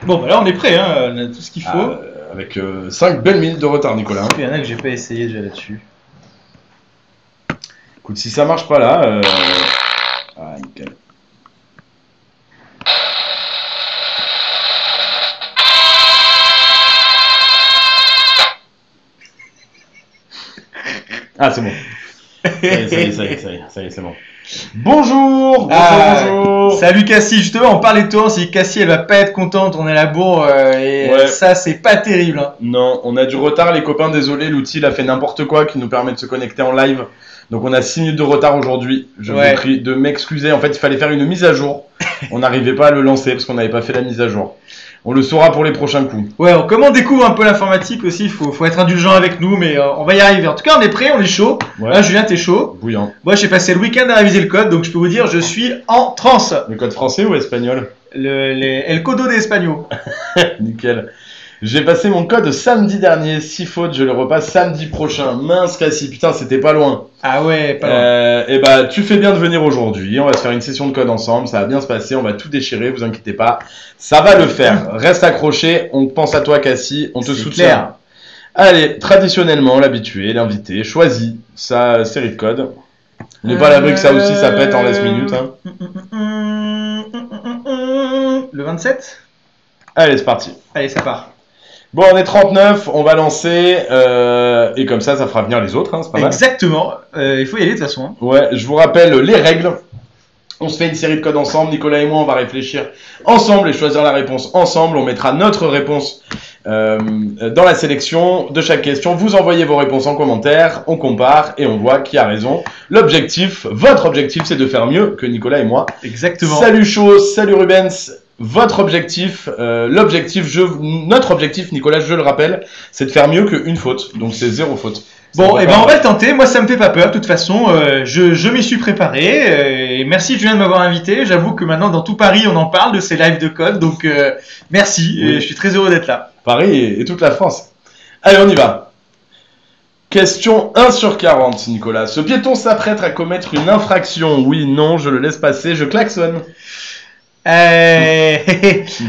Bon, bah là, on est prêt, hein. On a tout ce qu'il faut. Avec 5 belles minutes de retard, Nicolas. Il y en a que j'ai pas essayé déjà là-dessus. Écoute, si ça marche pas là... Ah, nickel. Ah, c'est bon. Ça y est, c'est bon. Bonjour, bonjour. Salut Cassie, justement, on parlait de toi, on s'est dit Cassie, elle va pas être contente, on est à la bourre, et Ouais. ça, c'est pas terrible. Hein. Non, on a du retard, les copains, désolé, l'outil il a fait n'importe quoi qui nous permet de se connecter en live. Donc on a 6 minutes de retard aujourd'hui. Je vous prie de m'excuser. En fait, il fallait faire une mise à jour. On n'arrivait pas à le lancer parce qu'on n'avait pas fait la mise à jour. On le saura pour les prochains coups. Ouais, comme on découvre un peu l'informatique aussi, il faut être indulgent avec nous, mais on va y arriver. En tout cas, on est prêt, on est chaud. Ouais. Là, Julien, t'es chaud. Bouillant. Moi, j'ai passé le week-end à réviser le code, donc je peux vous dire, je suis en transe. Le code français ou espagnol? El codo de espagnol. Nickel. J'ai passé mon code samedi dernier, 6 fautes, je le repasse samedi prochain. Mince Cassie, putain, c'était pas loin. Ah ouais, pas loin. Et bah, tu fais bien de venir aujourd'hui. On va se faire une session de code ensemble, ça va bien se passer, on va tout déchirer, vous inquiétez pas. Ça va le faire. Reste accroché, on pense à toi Cassie, on te soutient. Clair. Allez, traditionnellement, l'habitué, l'invité, choisit sa série de code. On n'est pas à l'abri que ça aussi, ça pète en last minute. Hein. Le 27 ? Allez, c'est parti. Allez, ça part. Bon, on est 39, on va lancer, et comme ça fera venir les autres, hein, c'est pas mal. Exactement, il faut y aller de toute façon. Hein. Ouais, je vous rappelle les règles. On se fait une série de codes ensemble, Nicolas et moi, on va réfléchir ensemble et choisir la réponse ensemble. On mettra notre réponse dans la sélection de chaque question. Vous envoyez vos réponses en commentaire, on compare et on voit qui a raison. L'objectif, votre objectif, c'est de faire mieux que Nicolas et moi. Exactement. Salut Chose, salut Rubens. Votre objectif, notre objectif, Nicolas, je le rappelle, c'est de faire mieux qu'une faute. Donc c'est 0 faute. Bon, et ben on va le tenter. Moi, ça me fait pas peur. De toute façon, je m'y suis préparé. Et merci Julien de m'avoir invité. J'avoue que maintenant, dans tout Paris, on en parle de ces lives de code. Donc merci. Oui. Et je suis très heureux d'être là. Paris et toute la France. Allez, on y va. Question 1 sur 40, Nicolas. Ce piéton s'apprête à commettre une infraction. Oui, non, je le laisse passer, je klaxonne.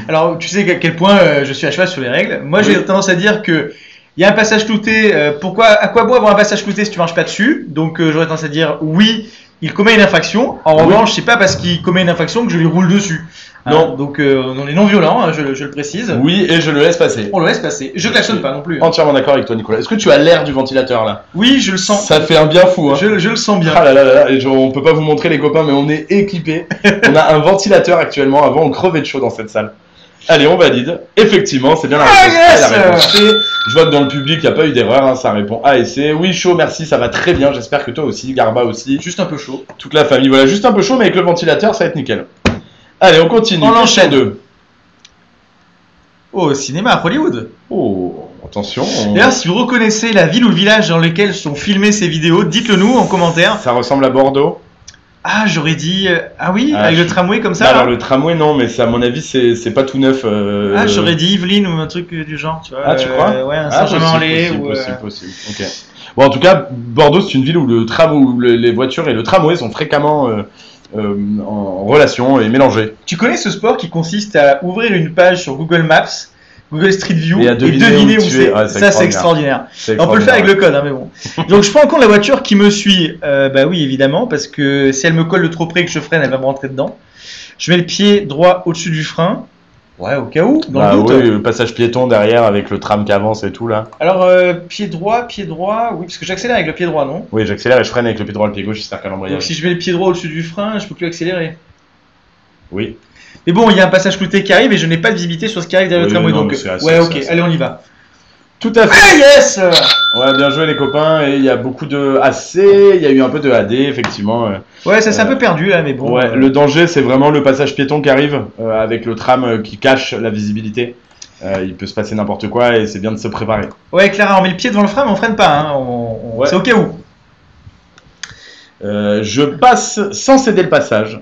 Alors, tu sais à quel point je suis à cheval sur les règles. Moi, j'ai tendance à dire que il y a un passage clouté. À quoi bon avoir un passage clouté si tu marches pas dessus? Donc, j'aurais tendance à dire oui, il commet une infraction. En revanche, c'est pas parce qu'il commet une infraction que je lui roule dessus. Non. Donc, on est non violent, hein, je le précise. Oui, et je le laisse passer. On le laisse passer. Je klaxonne pas non plus. Entièrement d'accord avec toi, Nicolas. Est-ce que tu as l'air du ventilateur là? Oui, je le sens. Ça fait un bien fou, hein. Je le sens bien. Ah là là là là, et on peut pas vous montrer les copains, mais on est équipés. On a un ventilateur actuellement. Avant, on crevait de chaud dans cette salle. Allez, on valide. Effectivement, c'est bien la réponse A et la réponse C. Je vois que dans le public, il n'y a pas eu d'erreur. Hein, ça répond A et C. Oui, chaud, merci, ça va très bien. J'espère que toi aussi, Garba aussi. Juste un peu chaud. Toute la famille. Voilà, juste un peu chaud, mais avec le ventilateur, ça va être nickel. Allez, on continue. On enchaîne. 2. Oh, cinéma à Hollywood. Oh, attention. D'ailleurs, si vous reconnaissez la ville ou le village dans lequel sont filmées ces vidéos, dites-le nous en commentaire. Ça ressemble à Bordeaux. Ah, j'aurais dit. Ah oui, avec le tramway comme ça. Bah là. alors, le tramway, non, mais ça, à mon avis, c'est pas tout neuf. Ah, j'aurais dit Yvelines ou un truc du genre, tu vois. Ah, tu crois? Ouais, un Ah, Saint-Germain-en-Laye. possible. Ok. Bon, en tout cas, Bordeaux, c'est une ville où les voitures et le tramway sont fréquemment en relation et mélangés. Tu connais ce sport qui consiste à ouvrir une page sur Google Maps, Google Street View Et à deviner où où tu es. c'est. Ouais, Ça, c'est extraordinaire. C'est On peut le faire avec le extraordinaire. code, hein, mais bon. Donc, je prends en compte la voiture qui me suit. Bah oui, évidemment, parce que si elle me colle de trop près et que je freine, elle va me rentrer dedans. Je mets le pied droit au-dessus du frein. Ouais, au cas où, dans le doute. Oui, le passage piéton derrière avec le tram qui avance et tout là. Alors, pied droit, oui, parce que j'accélère avec le pied droit, non? Oui, j'accélère et je freine avec le pied droit, le pied gauche, c'est un Donc, calembrayage. si je mets le pied droit au-dessus du frein, je peux plus accélérer. Oui. Mais bon, il y a un passage clouté qui arrive et je n'ai pas de visibilité sur ce qui arrive derrière Oui, le tramway. non, Donc, mais c'est assez- ouais, c'est ok, assez. allez, on y va. Tout à fait. Ah, yes! Ouais, bien joué les copains. Et il y a beaucoup de AC, il y a eu un peu de AD, effectivement. Ouais, ça s'est un peu perdu là, mais bon. Ouais, le danger, c'est vraiment le passage piéton qui arrive avec le tram qui cache la visibilité. Il peut se passer n'importe quoi et c'est bien de se préparer. Ouais, Clara, on met le pied devant le frein, mais on freine pas. Hein. Ouais. C'est au cas où. Je passe sans céder le passage.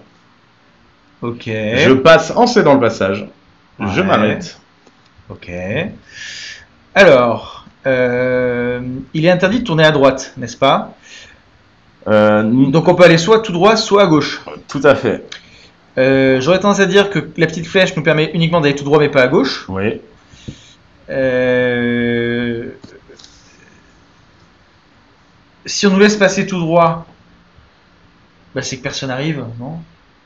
Ok. Je passe en cédant le passage. Je Ouais. m'arrête. Ok. Alors, il est interdit de tourner à droite, n'est-ce pas? Donc on peut aller soit tout droit, soit à gauche. Tout à fait. J'aurais tendance à dire que la petite flèche nous permet uniquement d'aller tout droit mais pas à gauche. Oui. Si on nous laisse passer tout droit, bah c'est que personne n'arrive, non?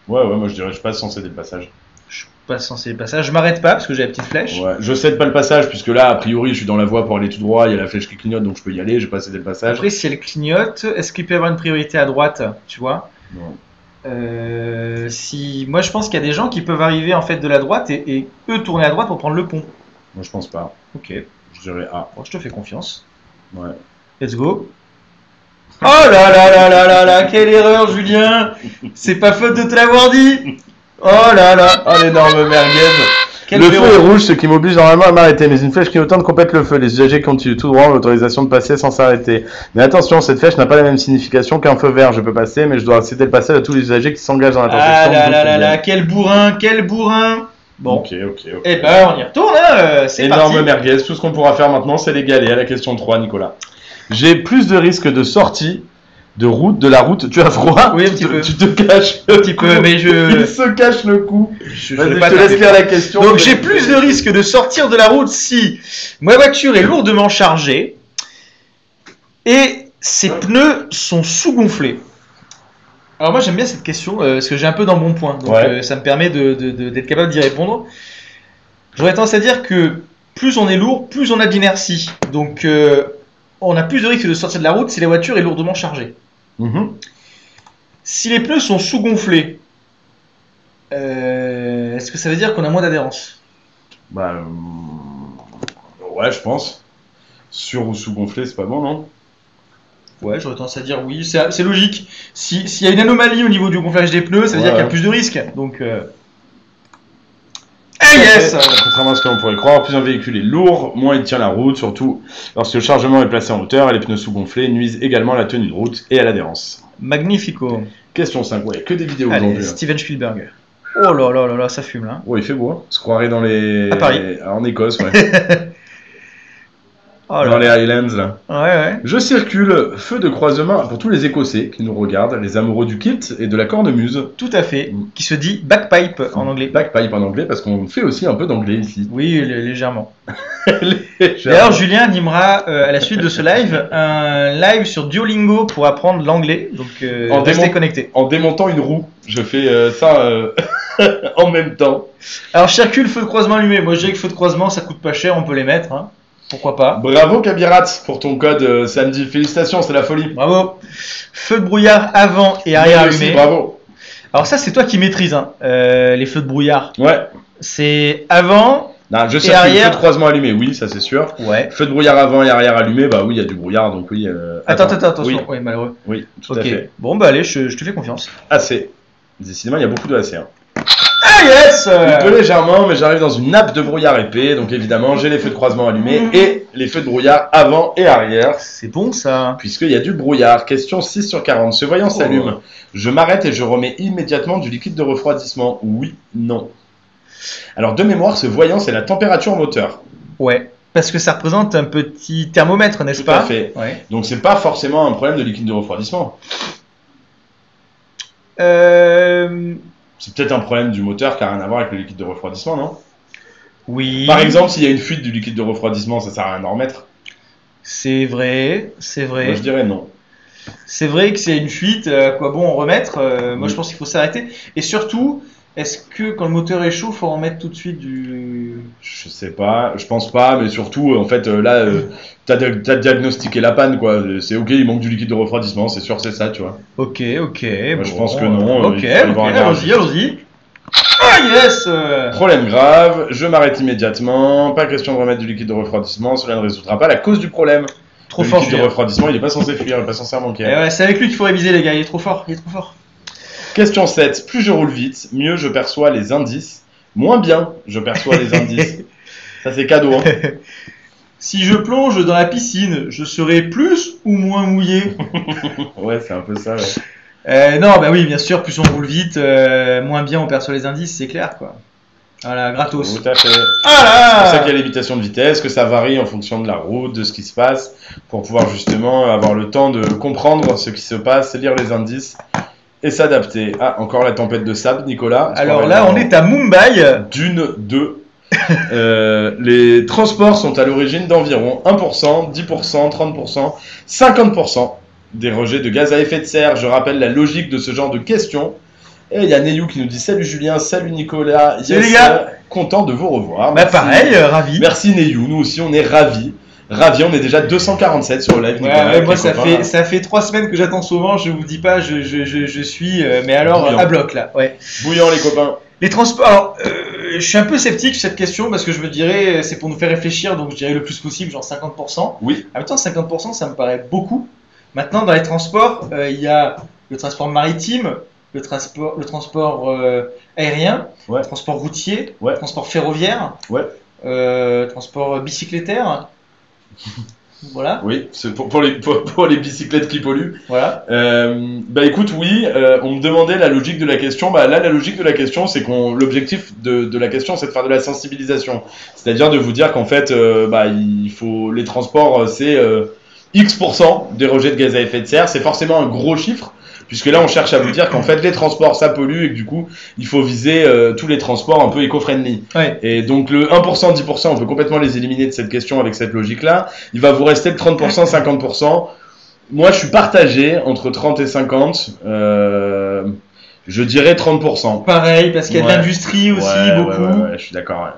Ouais, moi je dirais je passe sans céder le passage. Je passe censé le passage. Je m'arrête pas parce que j'ai la petite flèche. Ouais, je cède pas le passage puisque là, a priori, je suis dans la voie pour aller tout droit. Il y a la flèche qui clignote donc je peux y aller. Je vais pas céder le passage. Après, si elle clignote, est-ce qu'il peut y avoir une priorité à droite? Tu vois? Non. Si... Moi, je pense qu'il y a des gens qui peuvent arriver en fait de la droite et eux tourner à droite pour prendre le pont. Moi je pense pas. Ok. Je dirais A. Bon, je te fais confiance. Ouais. Let's go. Oh là là là là là là, quelle erreur, Julien! C'est pas faute de te l'avoir dit! Oh là là! Oh l'énorme merguez! Quel Le verrou. feu est rouge, ce qui m'oblige normalement à m'arrêter. Mais une flèche clignotante complète le feu. Les usagers continuent tout droit ont l'autorisation de passer sans s'arrêter. Mais attention, cette flèche n'a pas la même signification qu'un feu vert. Je peux passer, mais je dois céder le passage à tous les usagers qui s'engagent dans la Ah transaction. là là là là, quel bourrin, quel bourrin! Bon. Ok. Eh ben, on y retourne, hein, c'est Énorme parti. merguez. Tout ce qu'on pourra faire maintenant, c'est l'égaler à la question 3, Nicolas. J'ai plus de risques de sortie de la route. Tu as froid? Oui, un petit peu. Tu te caches. Un petit peu, mais Il je... se cache le cou. je Vas-y, vais je pas te laisse taper. lire la question. Donc j'ai plus de risques de sortir de la route si ma voiture est lourdement chargée et ses pneus sont sous-gonflés. Alors moi j'aime bien cette question parce que j'ai un peu d'embonpoint, donc Ouais. ça me permet d'être capable d'y répondre. J'aurais tendance à dire que plus on est lourd, plus on a d'inertie. Donc on a plus de risques de sortir de la route si la voiture est lourdement chargée. Mhm. Si les pneus sont sous-gonflés, est-ce que ça veut dire qu'on a moins d'adhérence? Bah, ouais, je pense. Sur ou sous-gonflé, c'est pas bon, non? Ouais, j'aurais tendance à dire oui, c'est logique. S'il y a une anomalie au niveau du gonflage des pneus, ça veut dire qu'il y a plus de risques. Donc, yes! Contrairement à ce que l'on pourrait croire, plus un véhicule est lourd, moins il tient la route, surtout lorsque le chargement est placé en hauteur et les pneus sous-gonflés nuisent également à la tenue de route et à l'adhérence. Magnifico. Question 5, ouais, que des vidéos Allez, aujourd'hui. Steven Spielberg. Oh là là là là, ça fume là. Oh, il fait beau, hein. On se croirait dans les... À Paris. En Écosse, ouais. Oh là Dans les là. Highlands, là. Ouais. Je circule, feu de croisement pour tous les Écossais qui nous regardent, les amoureux du kilt et de la cornemuse. Tout à fait. Qui se dit backpipe en anglais. Backpipe en anglais, parce qu'on fait aussi un peu d'anglais ici. Oui, légèrement. D'ailleurs, Julien animera à la suite de ce live un live sur Duolingo pour apprendre l'anglais. Donc, restez connectés. En démontant une roue, je fais ça en même temps. Alors, circule, feu de croisement allumé. Moi, je dirais que feu de croisement, ça coûte pas cher, on peut les mettre. Hein. Pourquoi pas? Bravo Kabirat pour ton code samedi. Félicitations, c'est la folie. Bravo. Feu de brouillard avant et arrière Moi aussi, allumé. bravo. Alors ça, c'est toi qui maîtrises hein, les feux de brouillard. Ouais. C'est avant. Non, je Et circule, arrière. feu de croisement allumé, oui, ça c'est sûr. Ouais. Feu de brouillard avant et arrière allumé, bah oui, il y a du brouillard, donc oui. Attention. Oui, Oui, malheureux. oui, tout à Ok. fait. Bon, bah allez, je te fais confiance. AC. Décidément, il y a beaucoup de AC. Hein. Ah yes Un peu légèrement, mais j'arrive dans une nappe de brouillard épais, donc évidemment, j'ai les feux de croisement allumés et les feux de brouillard avant et arrière. C'est bon ça. Puisqu'il y a du brouillard. Question 6 sur 40. Ce voyant s'allume. Je m'arrête et je remets immédiatement du liquide de refroidissement. Oui, non. Alors, de mémoire, ce voyant, c'est la température moteur. Ouais. Parce que ça représente un petit thermomètre, n'est-ce Tout pas? à fait. Ouais. Donc, c'est pas forcément un problème de liquide de refroidissement. C'est peut-être un problème du moteur qui n'a rien à voir avec le liquide de refroidissement, non? Oui. Par exemple, s'il y a une fuite du liquide de refroidissement, ça sert à rien d'en remettre. C'est vrai, c'est vrai. Moi, je dirais non. C'est vrai que c'est une fuite, à quoi bon en remettre moi je pense qu'il faut s'arrêter. Et surtout, est-ce que quand le moteur est chaud, il faut en mettre tout de suite du... Je sais pas, je pense pas, mais surtout, en fait, là, t'as diagnostiqué la panne, quoi. C'est ok, il manque du liquide de refroidissement, c'est sûr, c'est ça, tu vois. Ok. Moi, je pense que non, Ok, il faut y avoir un garage. allons-y. Ah yes Problème grave, je m'arrête immédiatement, pas question de remettre du liquide de refroidissement, cela ne résoudra pas la cause du problème. Trop Le fort, liquide de Julien. refroidissement, il est pas censé fuir, il est pas censé manquer. Eh ouais, c'est avec lui qu'il faut réviser les gars, il est trop fort, Question 7, plus je roule vite, mieux je perçois les indices, moins bien je perçois les indices. Ça c'est cadeau, hein. Si je plonge dans la piscine, je serai plus ou moins mouillé? Ouais, c'est un peu ça, ouais. Non, bah oui, bien sûr, plus on roule vite, moins bien on perçoit les indices, c'est clair quoi. Voilà, gratos. Tout à fait. Ah C'est pour ça là qu'il y a les limitations de vitesse, que ça varie en fonction de la route, de ce qui se passe, pour pouvoir justement avoir le temps de comprendre ce qui se passe, lire les indices et s'adapter. Ah, encore la tempête de sable, Nicolas. Alors là, on est à Mumbai. D'une, deux. Les transports sont à l'origine d'environ 1%, 10%, 30%, 50% des rejets de gaz à effet de serre. Je rappelle la logique de ce genre de questions. Et il y a Neyou qui nous dit salut Julien, salut Nicolas. Salut les gars. Content de vous revoir. Bah pareil, ravi. Merci Neyou, nous aussi on est ravis. Ravi, on est déjà 247 sur le live. Ouais, moi ça fait 3 semaines que j'attends souvent, je vous dis pas, je suis, mais alors bouillant. À bloc là. Ouais. Bouillant les copains. Les transports, alors je suis un peu sceptique sur cette question parce que je me dirais, c'est pour nous faire réfléchir, donc je dirais le plus possible, genre 50%. Oui. En même temps, 50% ça me paraît beaucoup. Maintenant, dans les transports, il y a le transport maritime, le transport aérien, ouais. Le transport routier, ouais. Le transport ferroviaire, ouais. Transport bicyclétaire. Voilà. Oui, c'est pour les bicyclettes qui polluent. Voilà. Bah écoute, oui, on me demandait la logique de la question. Bah là, la logique de la question, c'est l'objectif de la question, c'est de faire de la sensibilisation. C'est-à-dire de vous dire qu'en fait, il faut les transports, c'est X% des rejets de gaz à effet de serre. C'est forcément un gros chiffre. Puisque là, on cherche à vous dire qu'en fait, les transports, ça pollue et que du coup, il faut viser tous les transports un peu éco-friendly. Ouais. Et donc, le 1%, 10%, on peut complètement les éliminer de cette question avec cette logique-là. Il va vous rester le 30%, 50%. Moi, je suis partagé entre 30 et 50. Je dirais 30%. Pareil, parce qu'il y a de l'industrie aussi, beaucoup. Ouais, je suis d'accord, ouais.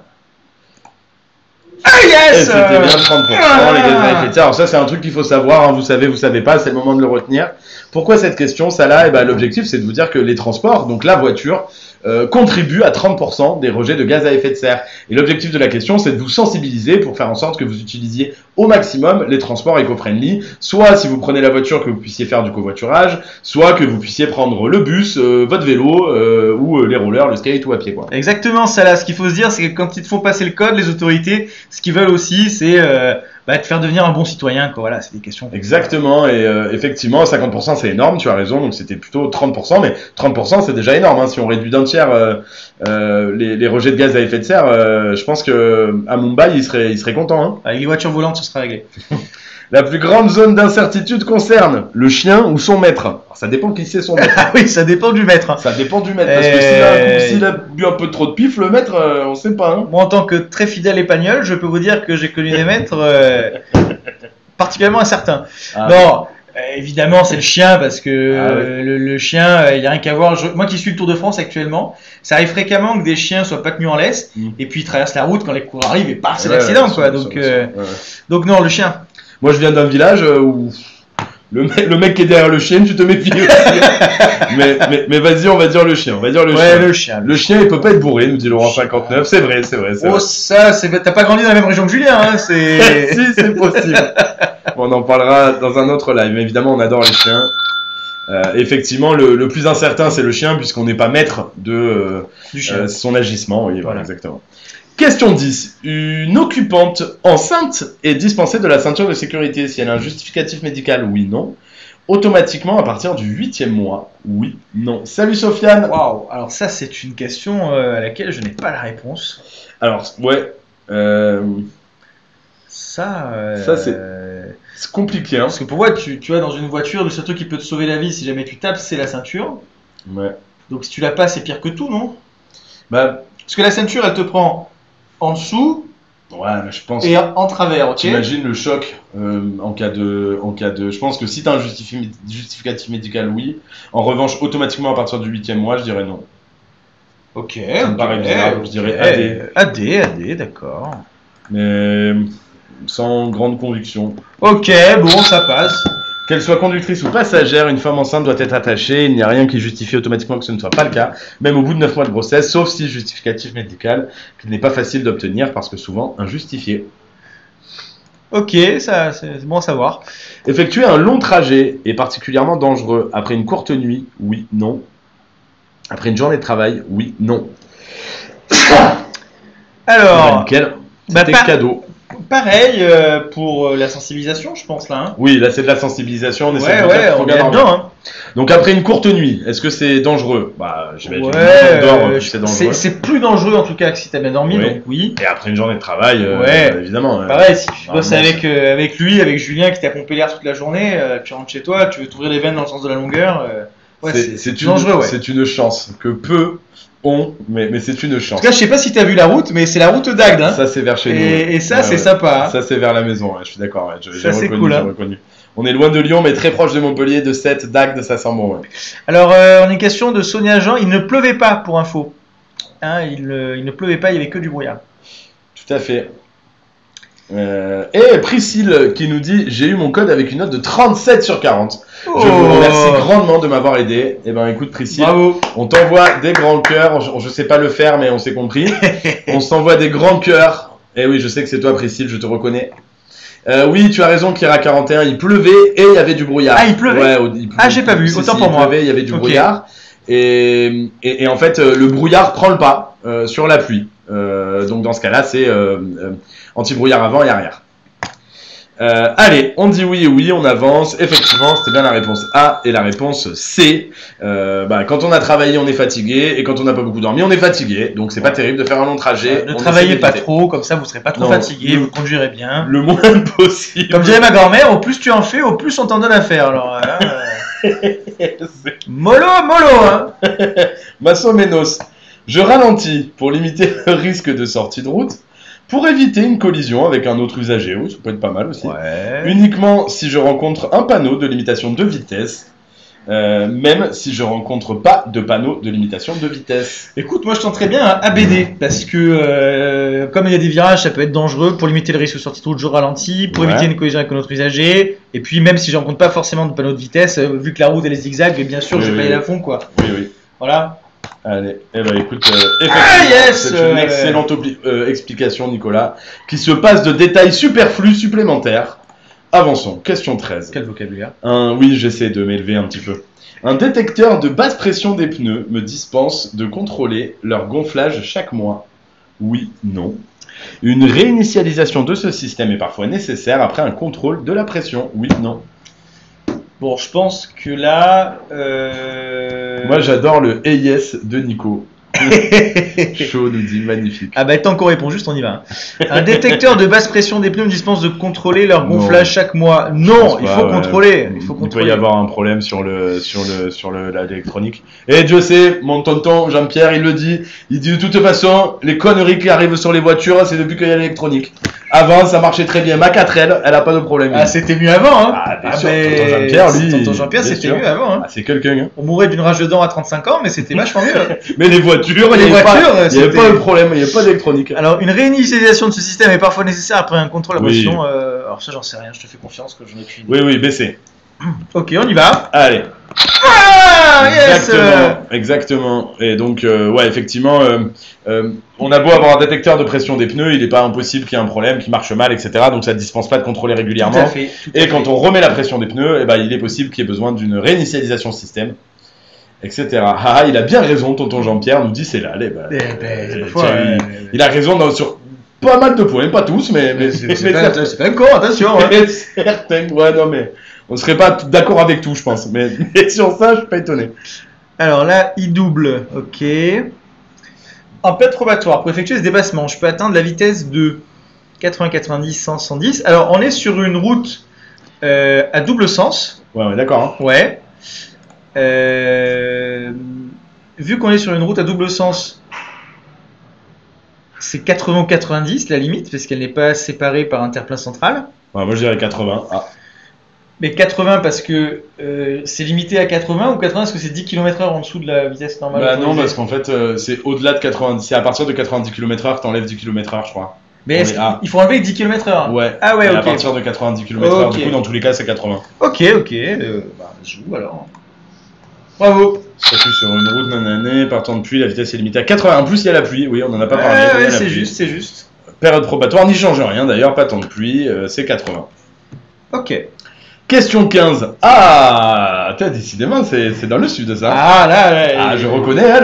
Ah yes! Et c'était bien 30%, les gaz à effet de serre. Alors ça, c'est un truc qu'il faut savoir, hein. Vous savez pas, c'est le moment de le retenir. Pourquoi cette question, ça là? L'objectif, c'est de vous dire que les transports, donc la voiture, contribuent à 30% des rejets de gaz à effet de serre. Et l'objectif de la question, c'est de vous sensibiliser pour faire en sorte que vous utilisiez au maximum les transports éco-friendly. Soit si vous prenez la voiture, que vous puissiez faire du covoiturage, soit que vous puissiez prendre le bus, votre vélo, ou les rollers, le skate ou à pied, quoi. Exactement, ça là. Ce qu'il faut se dire, c'est que quand ils te font passer le code, les autorités, ce qu'ils veulent aussi, c'est te faire devenir un bon citoyen, quoi. Voilà, c'est des questions. Exactement, et effectivement, 50% c'est énorme, tu as raison, donc c'était plutôt 30%, mais 30% c'est déjà énorme, hein. Si on réduit d'un tiers les rejets de gaz à effet de serre, je pense que à Mumbai, il serait content, hein. Avec les voitures volantes, ce sera réglé. La plus grande zone d'incertitude concerne le chien ou son maître. Alors, ça dépend qui c'est son maître. Oui, ça dépend du maître. Ça dépend du maître, parce que s'il a bu un peu trop de pif, le maître, on sait pas, hein. Moi, en tant que très fidèle épagnol, je peux vous dire que j'ai connu des maîtres particulièrement incertains. Non, évidemment, c'est le chien, parce que le chien, il n'y a rien qu'à voir. Moi qui suis le Tour de France actuellement, ça arrive fréquemment que des chiens soient pas tenus en laisse, et puis ils traversent la route quand les coureurs arrivent, et paf, c'est l'accident, quoi. Donc non, le chien. Moi, je viens d'un village où le mec qui est derrière le chien, tu te méfies aussi. mais vas-y, on va dire le chien. Le chien. Le chien, il peut pas être bourré, nous dit Laurent 59. C'est vrai. Oh, ça, t'as pas grandi dans la même région que Julien, hein, c'est... Si, c'est possible. Bon, on en parlera dans un autre live. Mais évidemment, on adore les chiens. Effectivement, le plus incertain, c'est le chien, puisqu'on n'est pas maître de son agissement. Oui, voilà, exactement. Question 10. Une occupante enceinte est dispensée de la ceinture de sécurité si elle a un justificatif médical, oui, non. Automatiquement à partir du 8e mois, oui, non. Salut Sofiane. Waouh, alors ça c'est une question à laquelle je n'ai pas la réponse. Alors, ouais. Ça c'est compliqué, hein. Parce que pour moi, tu vois, dans une voiture, le seul truc qui peut te sauver la vie si jamais tu tapes, c'est la ceinture. Ouais. Donc si tu l'as pas, c'est pire que tout, non? Parce que la ceinture, elle te prend en dessous, ouais, mais je pense. Et en travers, ok. Imagine le choc en cas de. Je pense que si tu as un justificatif médical, oui. En revanche, automatiquement à partir du 8e mois, je dirais non. Ok. Ça me paraît bizarre, je dirais AD. AD, d'accord. Mais sans grande conviction. Ok, bon, ça passe. Qu'elle soit conductrice ou passagère, une femme enceinte doit être attachée. Il n'y a rien qui justifie automatiquement que ce ne soit pas le cas, même au bout de 9 mois de grossesse, sauf si justificatif médical, qui n'est pas facile d'obtenir parce que souvent injustifié. Ok, ça c'est bon à savoir. Effectuer un long trajet est particulièrement dangereux. Après une courte nuit, oui, non. Après une journée de travail, oui, non. Alors, nickel. C'était cadeau. Pareil pour la sensibilisation, je pense là. Hein. Oui, là c'est de la sensibilisation. On essaie de dire on est dedans. Hein. Donc après une courte nuit, est-ce que c'est dangereux? Bah, j'imagine. C'est dangereux. C'est plus dangereux en tout cas que si t'as bien dormi, donc oui. Et après une journée de travail, évidemment. Pareil, si tu bosses avec lui, avec Julien qui t'a pompé l'air toute la journée, tu rentres chez toi, tu veux t'ouvrir les veines dans le sens de la longueur, Ouais, c'est une, dangereux, ouais. c'est une chance que peu ont, mais c'est une En chance. tout cas, je sais pas si t'as vu la route, mais c'est la route d'Agde. Hein. Ça, c'est vers chez nous. Et ça, Ouais, c'est ouais. sympa. Hein. Ça, c'est vers la maison, ouais, je suis d'accord. Ouais. Ça, c'est cool, j'ai hein. reconnu. On est loin de Lyon, mais très proche de Montpellier, de Sète, d'Agde, ça sent bon. Ouais. Alors, on a une question de Sonia Jean. Il ne pleuvait pas, pour info. Hein, il ne pleuvait pas, il y avait que du brouillard. Tout à fait. Et Priscille qui nous dit: j'ai eu mon code avec une note de 37 sur 40. Je vous remercie grandement de m'avoir aidé. Et ben écoute Priscille, Bravo. on t'envoie des grands cœurs. Je sais pas le faire, mais on s'est compris. On s'envoie des grands cœurs. Et oui, je sais que c'est toi Priscille, je te reconnais. Oui, tu as raison, Kira 41, il pleuvait et il y avait du brouillard. Ah, il pleuvait. Ouais, j'ai pas vu, Si, autant si, pour moi. Il pleuvait, il y avait du Ok. brouillard. Et en fait, le brouillard prend le pas sur la pluie. Donc dans ce cas-là, c'est anti-brouillard avant et arrière. Allez, on dit oui et oui, on avance. Effectivement, c'était bien la réponse A et la réponse C. Quand on a travaillé, on est fatigué. Et quand on n'a pas beaucoup dormi, on est fatigué. Donc c'est pas terrible de faire un long trajet. Ne On travaillez essaie pas d'éviter. trop, comme ça vous serez pas trop Non, fatigué, vous conduirez bien. Le moins possible. Comme dirait ma grand-mère, au plus tu en fais, au plus on t'en donne à faire. Alors, mollo, hein. Masso Menos. Je ralentis pour limiter le risque de sortie de route, pour éviter une collision avec un autre usager. Oui, ça peut être pas mal aussi. Ouais. Uniquement si je rencontre un panneau de limitation de vitesse, même si je rencontre pas de panneau de limitation de vitesse. Écoute, moi je tenterais bien un ABD parce que comme il y a des virages, ça peut être dangereux. Pour limiter le risque de sortie de route, je ralentis. Pour Ouais. éviter une collision avec un autre usager. Et puis même si je rencontre pas forcément de panneau de vitesse, vu que la route elle est zigzag, et bien sûr Oui, je vais oui, pas y aller oui. à fond quoi. Oui, oui. Voilà. Allez, eh ben écoute, effectivement, yes, c'est une excellente explication, Nicolas, qui se passe de détails superflus supplémentaires. Avançons. Question 13. Quel vocabulaire. Oui, j'essaie de m'élever un petit peu. Un détecteur de basse pression des pneus me dispense de contrôler leur gonflage chaque mois. Oui, non. Une réinitialisation de ce système est parfois nécessaire après un contrôle de la pression. Oui, non. Bon, je pense que là. Moi, j'adore le hey yes de Nico. Chaud nous dit magnifique. Ah bah tant qu'on répond juste, on y va. Hein. Un détecteur de basse pression des pneus me dispense de contrôler leur gonflage Non. chaque mois. Je Non, pense il pas, faut ouais. contrôler. Il faut Il peut contrôler. y avoir un problème sur l'électronique. Et je sais, mon tonton Jean-Pierre, il le dit. Il dit de toute façon, les conneries qui arrivent sur les voitures, c'est depuis qu'il y a l'électronique. Avant, ça marchait très bien. Ma 4L, elle a pas de problème. Ah, c'était mieux avant, hein. Ah, bien sûr. mais- Tonton Jean-Pierre, lui. Tonton Jean-Pierre, bien c'était sûr. mieux avant, hein. Ah, c'est quelqu'un. Hein. On mourait d'une rage de dents à 35 ans, mais c'était vachement mieux. Mais les voitures, Les il n'y avait voitures, pas c'était- de problème. Il n'y avait pas d'électronique. Alors, une réinitialisation de ce système est parfois nécessaire après un contrôle à Oui. pression. Alors ça, j'en sais rien. Je te fais confiance que j'en ai aucune idée. Oui, baissez. Ok, on y va. Allez. Ah, yes. Exactement. Et donc, ouais, effectivement, on a beau avoir un détecteur de pression des pneus, il n'est pas impossible qu'il y ait un problème, qui marche mal, etc. Donc, ça ne dispense pas de contrôler Tout régulièrement. à fait. tout à Et fait. quand on remet la pression des pneus, eh ben, il est possible qu'il y ait besoin d'une réinitialisation système, etc. Ah, il a bien raison, tonton Jean-Pierre nous dit c'est là. ma foi, il a raison sur pas mal de points, pas tous, mais c'est pas un con, attention. Hein. mais certains. Ouais, non, mais on serait pas d'accord avec tout, je pense. Mais sur ça, je suis pas étonné. Alors là, il double. Ok. En période probatoire, pour effectuer ce dépassement, je peux atteindre la vitesse de 80, 90, 100, 110. Alors, on est sur une route à double sens. Ouais, d'accord. Hein. Ouais. Vu qu'on est sur une route à double sens, c'est 80 ou 90 la limite, parce qu'elle n'est pas séparée par un terre-plein central. Ouais, moi, je dirais 80. Ah. Mais 80 parce que c'est limité à 80 ou 80 parce que c'est 10 km/h en dessous de la vitesse normale Bah non, autorisée. parce qu'en fait, c'est au-delà de 90. C'est à partir de 90 km/h que t'enlèves 10 km/h, je crois. Mais est-ce Ah. qu'il faut enlever 10 km/h? Ouais. Ah ouais, Et à ok. partir de 90 km/h, Ok. du coup, dans tous les cas, c'est 80. Ok. Joue alors. Bravo. Surtout sur une route nananée, partant de pluie, la vitesse est limitée à 80. En plus, il y a la pluie. Oui, on en a pas parlé. mais il y a la c'est pluie. juste, c'est juste. Période probatoire n'y change rien d'ailleurs, pas tant de pluie, c'est 80. Ok. Question 15. Ah, décidément, c'est dans le sud ça. Ah là, Ah, je reconnais hein,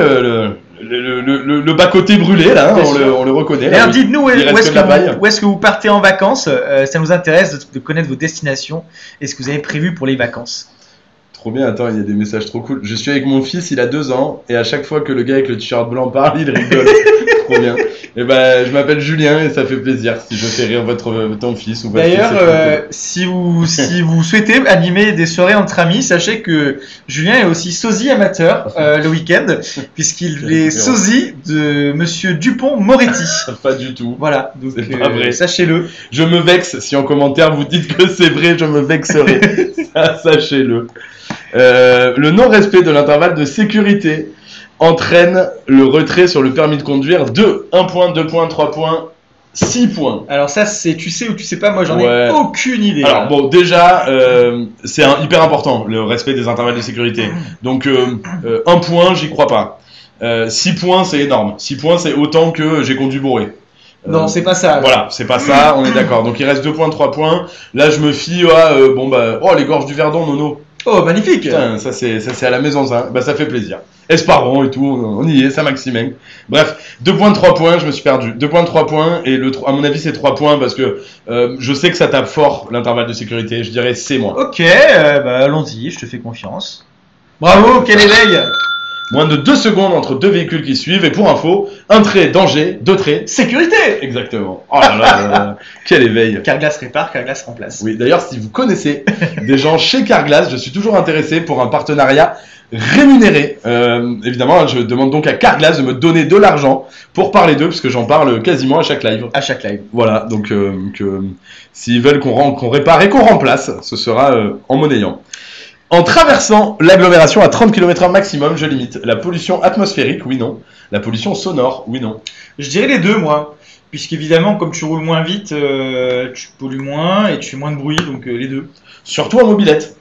le bas-côté brûlé là, hein, Bien on sûr. le reconnaît. Alors là, oui. dites-nous où Il reste est-ce que la paille. où est-ce que vous partez en vacances. Ça nous intéresse de connaître vos destinations et ce que vous avez prévu pour les vacances. Trop bien, attends, il y a des messages trop cool. Je suis avec mon fils, il a 2 ans, et à chaque fois que le gars avec le t-shirt blanc parle, il rigole. Trop bien. Et ben, je m'appelle Julien et ça fait plaisir si je fais rire ton fils ou votre fils. D'ailleurs, si vous souhaitez animer des soirées entre amis, sachez que Julien est aussi sosie amateur le week-end, puisqu'il est sosie de Monsieur Dupont-Moretti. Pas du tout. Voilà, donc C'est pas vrai. sachez-le. Je me vexe si en commentaire vous dites que c'est vrai, je me vexerai. Ça, sachez-le. Le non-respect de l'intervalle de sécurité entraîne le retrait sur le permis de conduire de 1 point, 2 points, 3 points, 6 points. Alors ça, c'est tu sais ou tu sais pas, moi j'en Ouais. ai aucune idée. Alors bon, déjà, c'est hyper important, le respect des intervalles de sécurité. Donc 1 point, j'y crois pas. 6 points, c'est énorme. 6 points, c'est autant que j'ai conduit bourré. Non, c'est pas ça. Voilà, c'est pas ça, on est d'accord. Donc il reste 2 points, 3 points. Là, je me fie à, les gorges du Verdon, Nono. Oh, magnifique. Putain, ça c'est à la maison, ça. Bah, ça fait plaisir. Esparon et tout, on y est, ça Maximin. Bref, 2 points de 3 points, je me suis perdu. 2 points de 3 points, et à mon avis, c'est 3 points parce que je sais que ça tape fort l'intervalle de sécurité. Je dirais c'est moi. Ok, allons-y, je te fais confiance. Bravo, quel éveil. Moins de 2 secondes entre 2 véhicules qui suivent, et pour info, un trait danger, 2 traits sécurité. Exactement. Oh là là, quel éveil. Carglass répare, Carglass remplace. Oui, d'ailleurs, si vous connaissez des gens chez Carglass, je suis toujours intéressé pour un partenariat rémunéré. Évidemment, je demande donc à Carglass de me donner de l'argent pour parler d'eux, parce que j'en parle quasiment à chaque live. À chaque live. Voilà, donc s'ils veulent qu'on répare et qu'on remplace, ce sera en monnayant. En traversant l'agglomération à 30 km/h maximum, je limite la pollution atmosphérique, oui, non. La pollution sonore, oui, non. Je dirais les deux, moi. Puisqu'évidemment, comme tu roules moins vite, tu pollues moins et tu fais moins de bruit, donc les deux. Surtout en mobilette.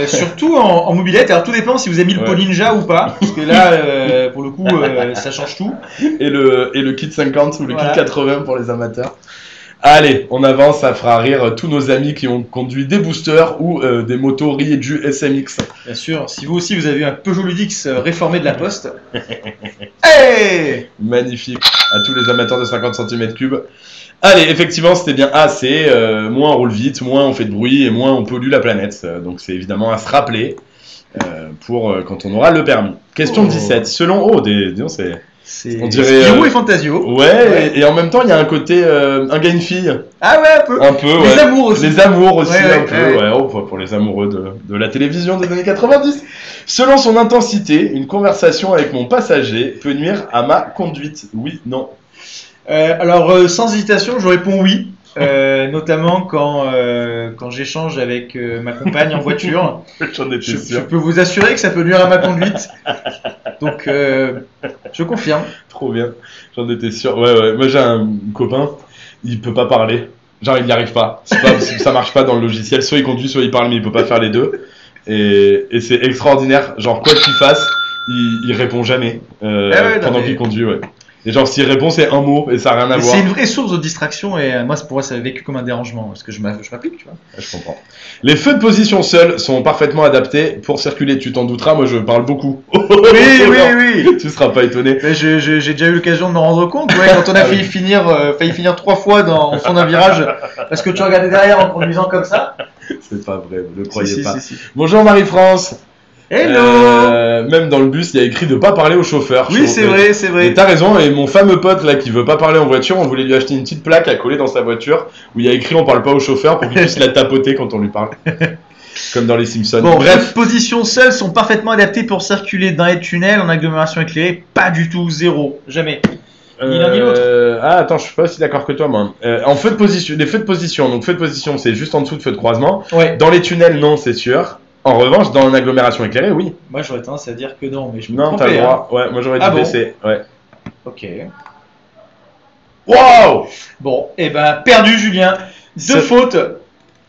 Surtout en mobilette. Alors tout dépend si vous avez mis le Pôle Ninja ou pas. Parce que là, pour le coup, ça change tout. Et le kit 50 ou le kit 80 pour les amateurs. Allez, on avance, ça fera rire tous nos amis qui ont conduit des boosters ou des motos Rieju SMX. Bien sûr, si vous aussi vous avez eu un Peugeot Ludix réformé de la Poste. Hey, magnifique, à tous les amateurs de 50 cm3. Allez, effectivement, c'était bien assez. Moins on roule vite, moins on fait de bruit et moins on pollue la planète. Donc c'est évidemment à se rappeler pour quand on aura le permis. Question 17. Selon... disons, on dirait Spirou et Fantasio. Ouais, et en même temps, il y a un côté un gars, une fille. Ah ouais, un peu. Un peu, ouais. Les amours aussi. Les amours aussi, ouais, un peu, ouais. Oh, pour les amoureux de la télévision des années 90. Selon son intensité, une conversation avec mon passager peut nuire à ma conduite. Oui, non. Alors, sans hésitation, je réponds oui. Notamment quand j'échange avec ma compagne en voiture. Je peux vous assurer que ça peut nuire à ma conduite. Donc, je confirme. Trop bien, j'en étais sûr. Ouais. Moi, j'ai un copain, il peut pas parler. Genre, il n'y arrive pas. Ça marche pas dans le logiciel. Soit il conduit, soit il parle, mais il peut pas faire les deux. Et c'est extraordinaire. Genre, quoi qu'il fasse, il répond jamais pendant qu'il conduit, ouais. Et genre, s'il répond, c'est un mot et ça n'a rien à voir. C'est une vraie source de distraction et moi, pour moi, ça a vécu comme un dérangement parce que je m'applique, tu vois. Je comprends. Les feux de position seuls sont parfaitement adaptés pour circuler. Tu t'en douteras, moi je parle beaucoup. Oui. Tu seras pas étonné. J'ai déjà eu l'occasion de m'en rendre compte. Ouais, quand on a failli finir 3 fois en fond d'un virage parce que tu regardais derrière en conduisant comme ça. C'est pas vrai, vous ne le croyez pas. Si. Bonjour Marie-France. Hello. Même dans le bus, il y a écrit de pas parler au chauffeur. Oui, c'est vrai. Et t'as raison, et mon fameux pote là qui veut pas parler en voiture, on voulait lui acheter une petite plaque à coller dans sa voiture où il y a écrit on parle pas au chauffeur pour qu'il puisse la tapoter quand on lui parle. Comme dans les Simpsons. Bon, bref, positions seules sont parfaitement adaptées pour circuler dans les tunnels en agglomération éclairée. Pas du tout, zéro, jamais. Ni l'un ni l'autre. Attends, je suis pas aussi d'accord que toi, moi. En feu de position, les feux de position. Donc feu de position, c'est juste en dessous de feu de croisement. Ouais. Dans les tunnels, non, c'est sûr. En revanche, dans une agglomération éclairée, oui. Moi, j'aurais tendance à dire que non, mais je me Non, t'as le droit. Ouais, moi j'aurais dit baisser. Ouais. Ok. Waouh. Bon, et perdu, Julien. 2 fautes.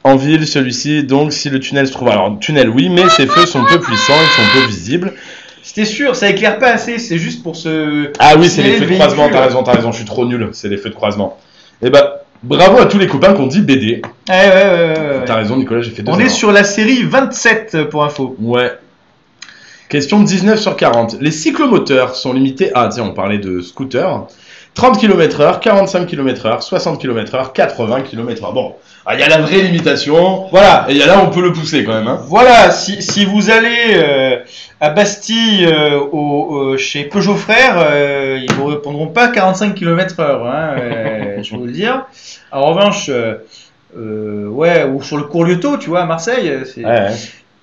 En ville, celui-ci, donc, si le tunnel se trouve. Alors, tunnel, oui, mais ces feux sont peu puissants, ils sont peu visibles. C'était sûr, ça éclaire pas assez, c'est juste pour se. Ah oui, c'est les feux de croisement, t'as raison, je suis trop nul, c'est les feux de croisement. Et bravo à tous les copains qui ont dit BD. Ouais. T'as raison, Nicolas, j'ai fait 2 On est sur la série 27 pour info. Ouais. Question 19 sur 40. Les cyclomoteurs sont limités à. Tiens, on parlait de scooters. 30 km/h, 45 km/h, 60 km/h, 80 km/h. Bon, il y a la vraie limitation. Voilà. Et il y a là, on peut le pousser quand même. Hein. Voilà, si vous allez à Bastille chez Peugeot Frères, ils ne vous répondront pas 45 km/h, hein, je vais vous le dire. En revanche, ouais, ou sur le cours Lyoto, tu vois, à Marseille, c'est... Ouais.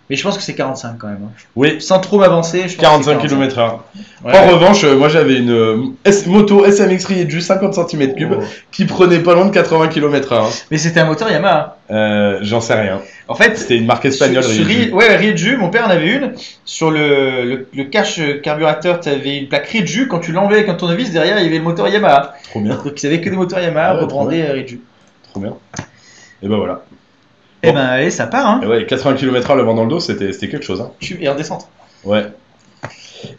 Mais je pense que c'est 45 quand même. Hein. Oui. Sans trop m'avancer, je pense 45 que c'est km/h. Ouais. En revanche, moi j'avais une moto SMX Rieju 50 cm3 Oh. qui prenait pas loin de 80 km/h. Mais c'était un moteur Yamaha. J'en sais rien. En fait, C'était une marque espagnole. Rieju. Ouais, Rieju, mon père en avait une. Sur le cache carburateur, tu avais une plaque Rieju. Quand tu l'enlevais avec un tournevis, derrière, il y avait le moteur Yamaha. Trop bien. Donc ils avaient que des moteurs Yamaha Ah ouais, rebrandés Rieju. Trop bien. Et ben voilà. Eh ben, allez, ça part, hein. Et ouais, 80 km/h le vent dans le dos, c'était quelque chose. Hein. Et en descente. Ouais.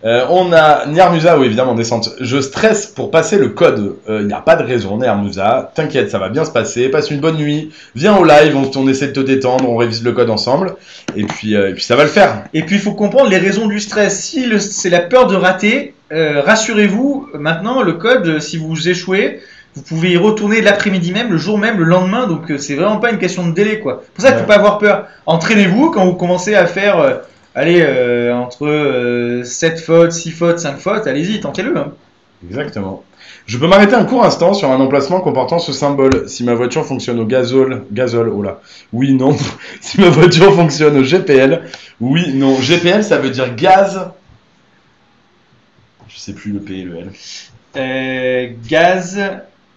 On a Nyarmusa, oui, évidemment, en descente. Je stresse pour passer le code. Il n'y a pas de raison, Nyarmusa. T'inquiète, ça va bien se passer. Passe une bonne nuit. Viens au live, on essaie de te détendre, on révise le code ensemble. Et puis ça va le faire. Et puis, il faut comprendre les raisons du stress. Si c'est la peur de rater, rassurez-vous, maintenant, le code, si vous échouez, vous pouvez y retourner l'après-midi même, le jour même, le lendemain. Donc, c'est vraiment pas une question de délai, quoi. C'est pour ça qu'il ne faut pas avoir peur. Entraînez-vous quand vous commencez à faire... entre 7 fautes, 6 fautes, 5 fautes, allez-y, tentez-le. Hein. Exactement. Je peux m'arrêter un court instant sur un emplacement comportant ce symbole. Si ma voiture fonctionne au gazole, oh là. Oui, non. Si ma voiture fonctionne au GPL, oui, non. GPL, ça veut dire gaz. Je sais plus le P et le L. Gaz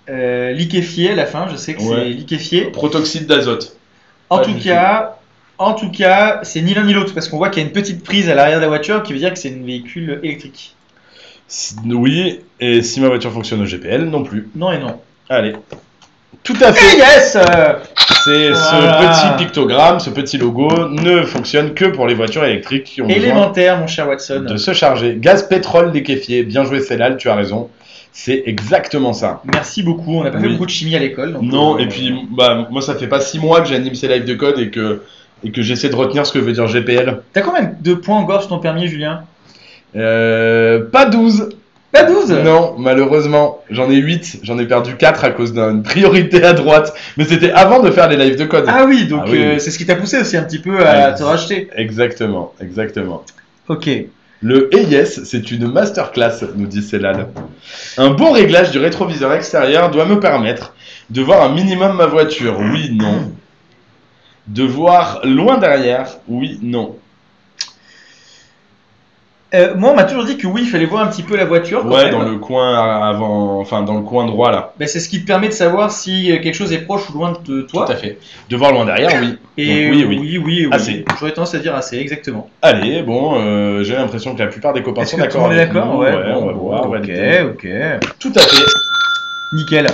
liquéfié à la fin, je sais que c'est liquéfié. Protoxyde d'azote. En tout cas, c'est ni l'un ni l'autre, parce qu'on voit qu'il y a une petite prise à l'arrière de la voiture qui veut dire que c'est un véhicule électrique. Oui, et si ma voiture fonctionne au GPL, non plus. Non et non. Allez. Tout à fait. Et yes C'est Voilà. ce petit pictogramme, ce petit logo ne fonctionne que pour les voitures électriques qui ont besoin Élémentaire, mon cher Watson. de se charger. Gaz, pétrole, liquéfié. Bien joué, Célal, tu as raison. C'est exactement ça. Merci beaucoup, on n'a pas fait beaucoup de chimie à l'école. Donc Non, et puis moi ça fait pas 6 mois que j'anime ces lives de code et que j'essaie de retenir ce que veut dire GPL. T'as combien de points encore sur ton permis, Julien? Pas 12. Pas 12. Non, malheureusement, j'en ai 8. J'en ai perdu 4 à cause d'une priorité à droite. Mais c'était avant de faire les lives de code. Ah oui, donc Ah oui. c'est ce qui t'a poussé aussi un petit peu à te racheter. Exactement, exactement. Ok. Le EIS, c'est une masterclass, nous dit Célal. Un bon réglage du rétroviseur extérieur doit me permettre de voir un minimum ma voiture. Oui, non. De voir loin derrière. Oui, non. Moi, on m'a toujours dit que oui, il fallait voir un petit peu la voiture. Quand Ouais, même. dans le coin avant, enfin dans le coin droit là. Ben, c'est ce qui te permet de savoir si quelque chose est proche ou loin de toi. Tout à fait. De voir loin derrière, oui. Et Donc, oui. oui. Assez. J'aurais tendance à dire assez, exactement. Allez, bon, j'ai l'impression que la plupart des copains Est-ce sont que tout d'accord. le monde est avec d'accord? nous. Ouais, on va voir. on va Ok, valider. ok. Tout à fait. Nickel.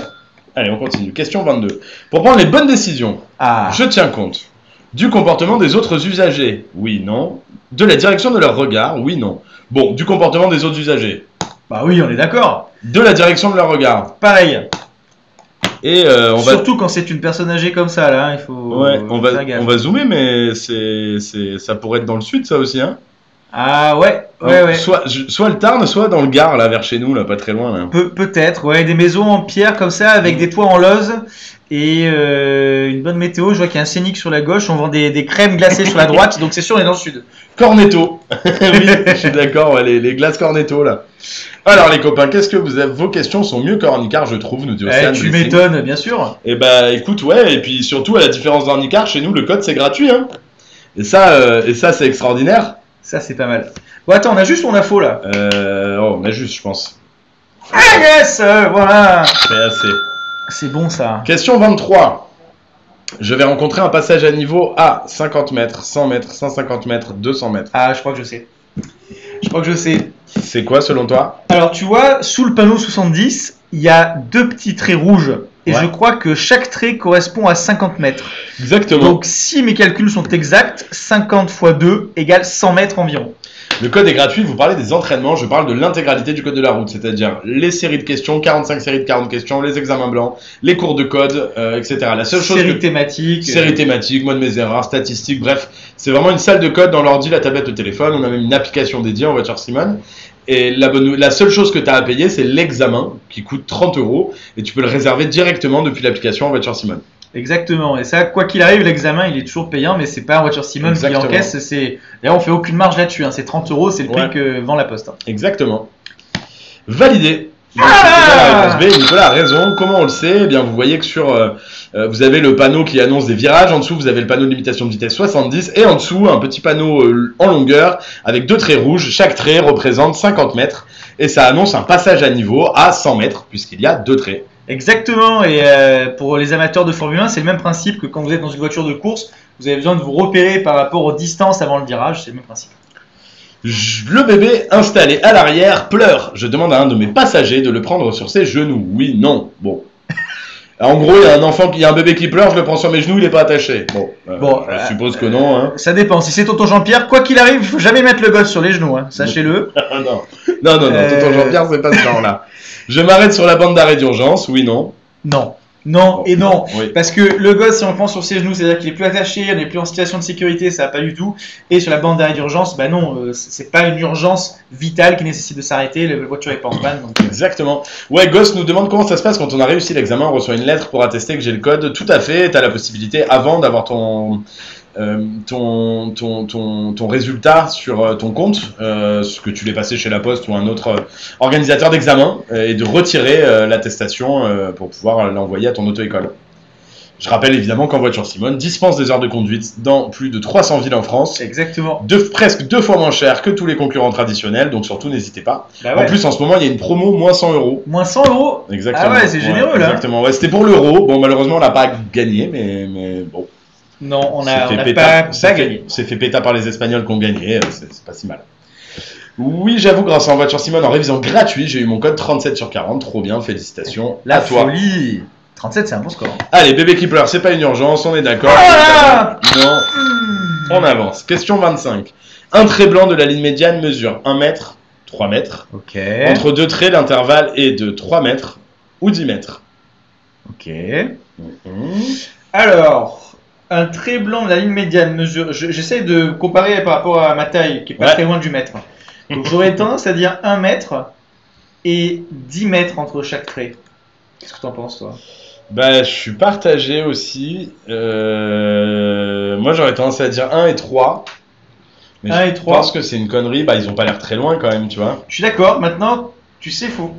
Allez, on continue. Question 22. Pour prendre les bonnes décisions, Ah. je tiens compte du comportement des autres usagers. Oui, non. De la direction de leur regard. Oui, non. Bon, du comportement des autres usagers. Bah oui, on est d'accord. De la direction de leur regard. Pareil. Et on va. Surtout quand c'est une personne âgée comme ça, là, hein, il faut. Ouais, on faire gaffe. va zoomer, mais ça pourrait être dans le sud, ça aussi, hein. Ah ouais. Soit le Tarn, soit dans le Gard, là, vers chez nous, là, pas très loin, là. Peut-être, ouais, des maisons en pierre comme ça, avec des toits en lose et une bonne météo. Je vois qu'il y a un scénic sur la gauche, on vend des crèmes glacées sur la droite, donc c'est sûr on est dans le sud. Cornetto. Oui, je suis d'accord, ouais, les glaces Cornetto, là. Alors, les copains, qu'est-ce que vous avez? Vos questions sont mieux qu'Ornicar, je trouve, nous dit Océane. Tu Blessing. m'étonnes, bien sûr. Et bah, écoute, ouais, et puis surtout, à la différence d'Ornicar, chez nous, le code, c'est gratuit, hein. Et ça, c'est extraordinaire. Ça, c'est pas mal. Bon, attends, on a juste mon info là. On a juste, je pense. Ah yes, voilà. C'est assez. C'est bon ça. Question 23. Je vais rencontrer un passage à niveau à 50 mètres, 100 mètres, 150 mètres, 200 mètres. Ah, je crois que je sais. C'est quoi selon toi? Alors, tu vois, sous le panneau 70, il y a deux petits traits rouges. Et Ouais. je crois que chaque trait correspond à 50 mètres. Exactement. Donc, si mes calculs sont exacts, 50 x 2 égale 100 mètres environ. Le code est gratuit, vous parlez des entraînements, je parle de l'intégralité du code de la route, c'est-à-dire les séries de questions, 45 séries de 40 questions, les examens blancs, les cours de code, etc. La seule chose série thématique. Série thématique, mode mes erreurs, statistiques, bref. C'est vraiment une salle de code dans l'ordi, la tablette, le téléphone. On a même une application dédiée en voiture Simone. Et la seule chose que tu as à payer, c'est l'examen qui coûte 30 €. Et tu peux le réserver directement depuis l'application en voiture Simone. Exactement, et ça, quoi qu'il arrive, l'examen il est toujours payant, mais c'est pas en voiture Simone qui encaisse. D'ailleurs, on fait aucune marge là-dessus, hein. C'est 30 €, c'est le prix que vend la Poste. Hein. Exactement. Validé. Donc, c'était la réponse B. Nicolas a raison. Comment on le sait? Eh bien, vous voyez que sur, vous avez le panneau qui annonce des virages. En dessous, vous avez le panneau de limitation de vitesse 70. Et en dessous, un petit panneau en longueur avec 2 traits rouges. Chaque trait représente 50 mètres. Et ça annonce un passage à niveau à 100 mètres, puisqu'il y a 2 traits. Exactement, et pour les amateurs de Formule 1, c'est le même principe que quand vous êtes dans une voiture de course, vous avez besoin de vous repérer par rapport aux distances avant le virage, c'est le même principe. Le bébé installé à l'arrière pleure. Je demande à un de mes passagers de le prendre sur ses genoux. Oui, non. Bon. En gros, il y a un bébé qui pleure, je le prends sur mes genoux, il n'est pas attaché. Bon, je suppose que non. Hein. Ça dépend. Si c'est tonton Jean-Pierre, quoi qu'il arrive, il ne faut jamais mettre le gosse sur les genoux, hein. Sachez-le. non, tonton Jean-Pierre, c'est pas ce genre-là. Je m'arrête sur la bande d'arrêt d'urgence, oui, non. Non et non, oui. Parce que le gosse, si on le prend sur ses genoux, c'est-à-dire qu'il est plus attaché, on n'est plus en situation de sécurité, ça va pas du tout. Et sur la bande d'arrêt d'urgence, bah non, c'est pas une urgence vitale qui nécessite de s'arrêter, la voiture est pas en panne. Donc... Exactement. Ouais, Goss nous demande comment ça se passe quand on a réussi l'examen, on reçoit une lettre pour attester que j'ai le code. Tout à fait, tu as la possibilité avant d'avoir ton résultat sur ton compte, ce que tu l'aies passé chez la Poste ou un autre organisateur d'examen, et de retirer l'attestation pour pouvoir l'envoyer à ton auto-école. Je rappelle évidemment qu'en voiture Simone dispense des heures de conduite dans plus de 300 villes en France. Exactement. Presque 2 fois moins cher que tous les concurrents traditionnels, donc surtout n'hésitez pas. Bah ouais. En plus, en ce moment, il y a une promo moins 100 €. Moins 100 €. Exactement. Ah ouais, c'est généreux là. Exactement. Ouais, c'était pour l'euro. Bon, malheureusement, on n'a pas gagné, mais bon. Non, on n'a pas gagné. C'est fait péta par les Espagnols qui ont gagné, c'est pas si mal. Oui, j'avoue, grâce à en voiture Simone, en révision gratuite, j'ai eu mon code 37 sur 40, trop bien, félicitations. La à toi. Folie. 37, c'est un bon score. Allez, bébé qui pleure, c'est pas une urgence, on est d'accord. Non, on avance. Question 25. Un trait blanc de la ligne médiane mesure 1 mètre, 3 mètres. Ok. Entre 2 traits, l'intervalle est de 3 mètres ou 10 mètres. Ok. Alors, un trait blanc de la ligne médiane mesure. J'essaie de comparer par rapport à ma taille, qui est pas très loin du mètre. Donc j'aurais tendance à dire 1 mètre et 10 mètres entre chaque trait. Qu'est-ce que tu en penses, toi? Bah, je suis partagé aussi. Moi, j'aurais tendance à dire 1 et 3. Mais 1 et 3. Je pense que c'est une connerie. Bah, ils ont pas l'air très loin quand même, tu vois. Je suis d'accord. Maintenant, tu sais, faut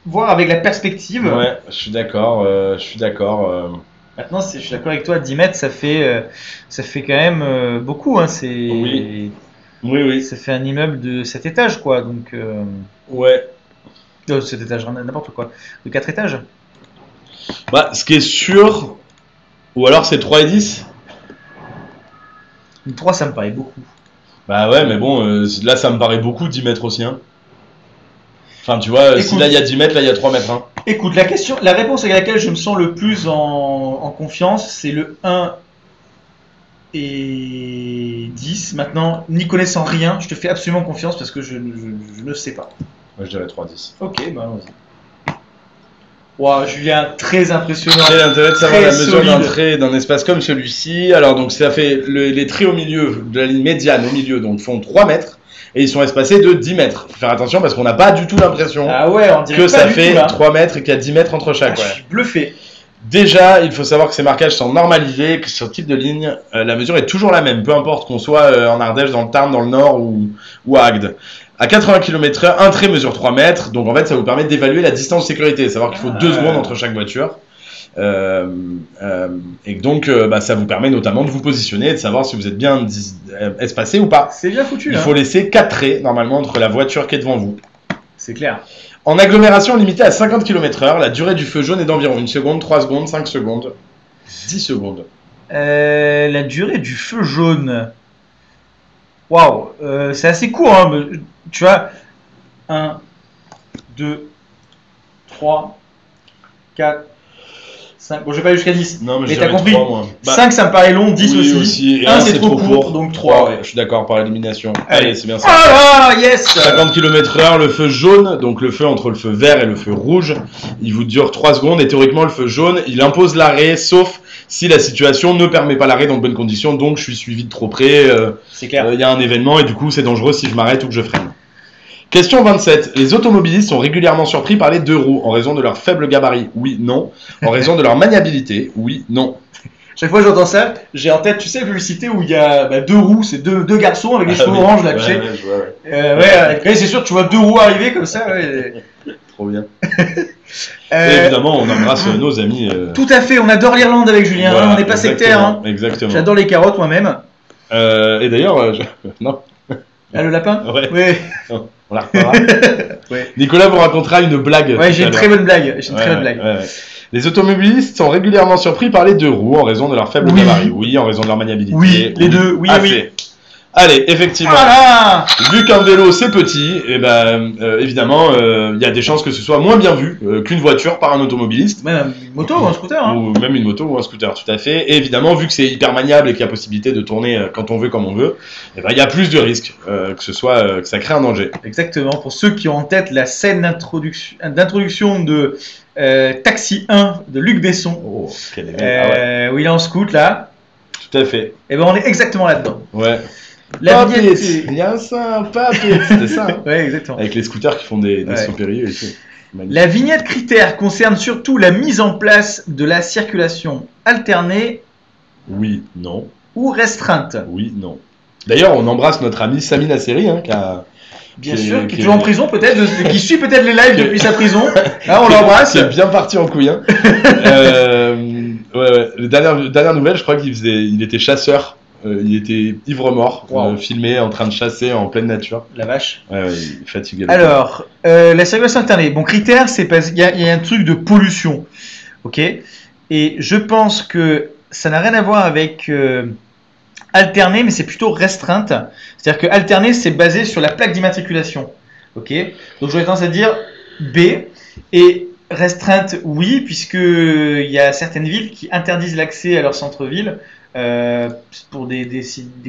voir avec la perspective. Ouais, je suis d'accord. Maintenant, je suis d'accord avec toi. 10 mètres, ça fait quand même beaucoup. Hein, Oui. Ça fait un immeuble de 7 étages, quoi. Donc. Ouais. 7 étages, n'importe quoi. De 4 étages. Bah, ce qui est sûr. Ou alors c'est 3 et 10. 3, ça me paraît beaucoup. Bah ouais, mais bon, là ça me paraît beaucoup, 10 mètres aussi. Hein. Enfin, tu vois, si là il y a 10 mètres, là il y a 3 mètres. Hein. Écoute, la réponse avec laquelle je me sens le plus en confiance, c'est le 1 et 10. Maintenant, n'y connaissant rien, je te fais absolument confiance parce que je ne sais pas. Moi je dirais 3-10. Ok, bah allons-y. Wow, Julien, très impressionnant. C'est l'intérêt de savoir la mesure d'un trait d'un espace comme celui-ci. Alors, donc, ça fait les traits au milieu, de la ligne médiane au milieu, donc font 3 mètres. Et ils sont espacés de 10 mètres. Faut faire attention parce qu'on n'a pas du tout l'impression que ça fait 3 mètres et qu'il y a 10 mètres entre chaque. Je suis bluffé. Déjà, il faut savoir que ces marquages sont normalisés, que sur ce type de ligne, la mesure est toujours la même, peu importe qu'on soit en Ardèche, dans le Tarn, dans le Nord ou à Agde. À 80 km/h, un trait mesure 3 mètres, donc en fait ça vous permet d'évaluer la distance de sécurité, savoir qu'il faut 2 secondes entre chaque voiture. Et donc ça vous permet notamment de vous positionner et de savoir si vous êtes bien espacé ou pas. C'est bien foutu. Il faut laisser 4 traits normalement entre la voiture qui est devant vous. C'est clair. En agglomération limitée à 50 km/h, la durée du feu jaune est d'environ 1 seconde, 3 secondes, 5 secondes, 10 secondes. La durée du feu jaune. Waouh, c'est assez court, hein, mais, tu vois. 1, 2, 3, 4, 5. Bon, je vais pas aller jusqu'à 10. Non, mais, mais je t'as dirais compris. 3, moi. 5, ça me paraît long, 10 oui, aussi. Et 1, c'est trop court, donc 3. Ouais, je suis d'accord par élimination. Allez. Allez, c'est bien ça. Ah là, yes. 50 km/h, le feu jaune, donc le feu entre le feu vert et le feu rouge, il vous dure 3 secondes et théoriquement le feu jaune, il impose l'arrêt sauf si la situation ne permet pas l'arrêt dans de bonnes conditions, donc je suis suivi de trop près, C'est clair. il y a un événement et du coup c'est dangereux si je m'arrête ou que je freine. Question 27. Les automobilistes sont régulièrement surpris par les 2 roues en raison de leur faible gabarit. Oui, non. En raison de leur maniabilité. Oui, non. Chaque fois que j'entends ça, j'ai en tête, tu sais, la publicité où il y a 2 roues, c'est deux garçons avec des cheveux orange là, tu sais. Ouais, c'est sûr, tu vois 2 roues arriver comme ça. Ouais. Trop bien. Et évidemment, on embrasse nos amis. Tout à fait, on adore l'Irlande avec Julien, voilà, on n'est pas sectaire. Hein. Exactement. J'adore les carottes moi-même. Et d'ailleurs, non. Ah, le lapin. Ouais. On la reparlera. Ouais. Nicolas vous racontera une blague. Ouais, j'ai une très bonne blague. Ouais. Les automobilistes sont régulièrement surpris par les 2 roues en raison de leur faible gabarit. Oui, en raison de leur maniabilité. Oui, les deux. Oui, oui. Allez, effectivement. Voilà. Vu qu'un vélo c'est petit, et évidemment, il y a des chances que ce soit moins bien vu qu'une voiture par un automobiliste. Même une moto ou un scooter. Hein. Ou même une moto ou un scooter, tout à fait. Et évidemment, vu que c'est hyper maniable et qu'il y a possibilité de tourner quand on veut, comme on veut, il y a plus de risques que ça crée un danger. Exactement. Pour ceux qui ont en tête la scène d'introduction de Taxi 1 de Luc Besson, où il est en scoot là. Tout à fait. Et on est exactement là-dedans. Ouais. La vignette, il y a ça, papette, c'était ça. Hein. Ouais, exactement. Avec les scooters qui font des sauts périlleux et tout. La vignette critère concerne surtout la mise en place de la circulation alternée. Oui, non. Ou restreinte. Oui, non. D'ailleurs, on embrasse notre ami Sami Nasseri, hein, qui est toujours en prison peut-être, qui suit peut-être les lives depuis sa prison. Là, on l'embrasse. Qui est bien parti en couille. Hein. Les dernières nouvelles, je crois qu'il était chasseur. Il était ivre-mort, filmé en train de chasser en pleine nature. La vache. Ouais, il est fatigué. Alors, la circulation alternée. Bon, critère, c'est parce qu'il y a un truc de pollution. Ok. Et je pense que ça n'a rien à voir avec alterner, mais c'est plutôt restreinte. C'est-à-dire que alterner, c'est basé sur la plaque d'immatriculation. Ok. Donc, j'aurais tendance à dire B. Et restreinte, oui, puisqu'il y a certaines villes qui interdisent l'accès à leur centre-ville. Pour des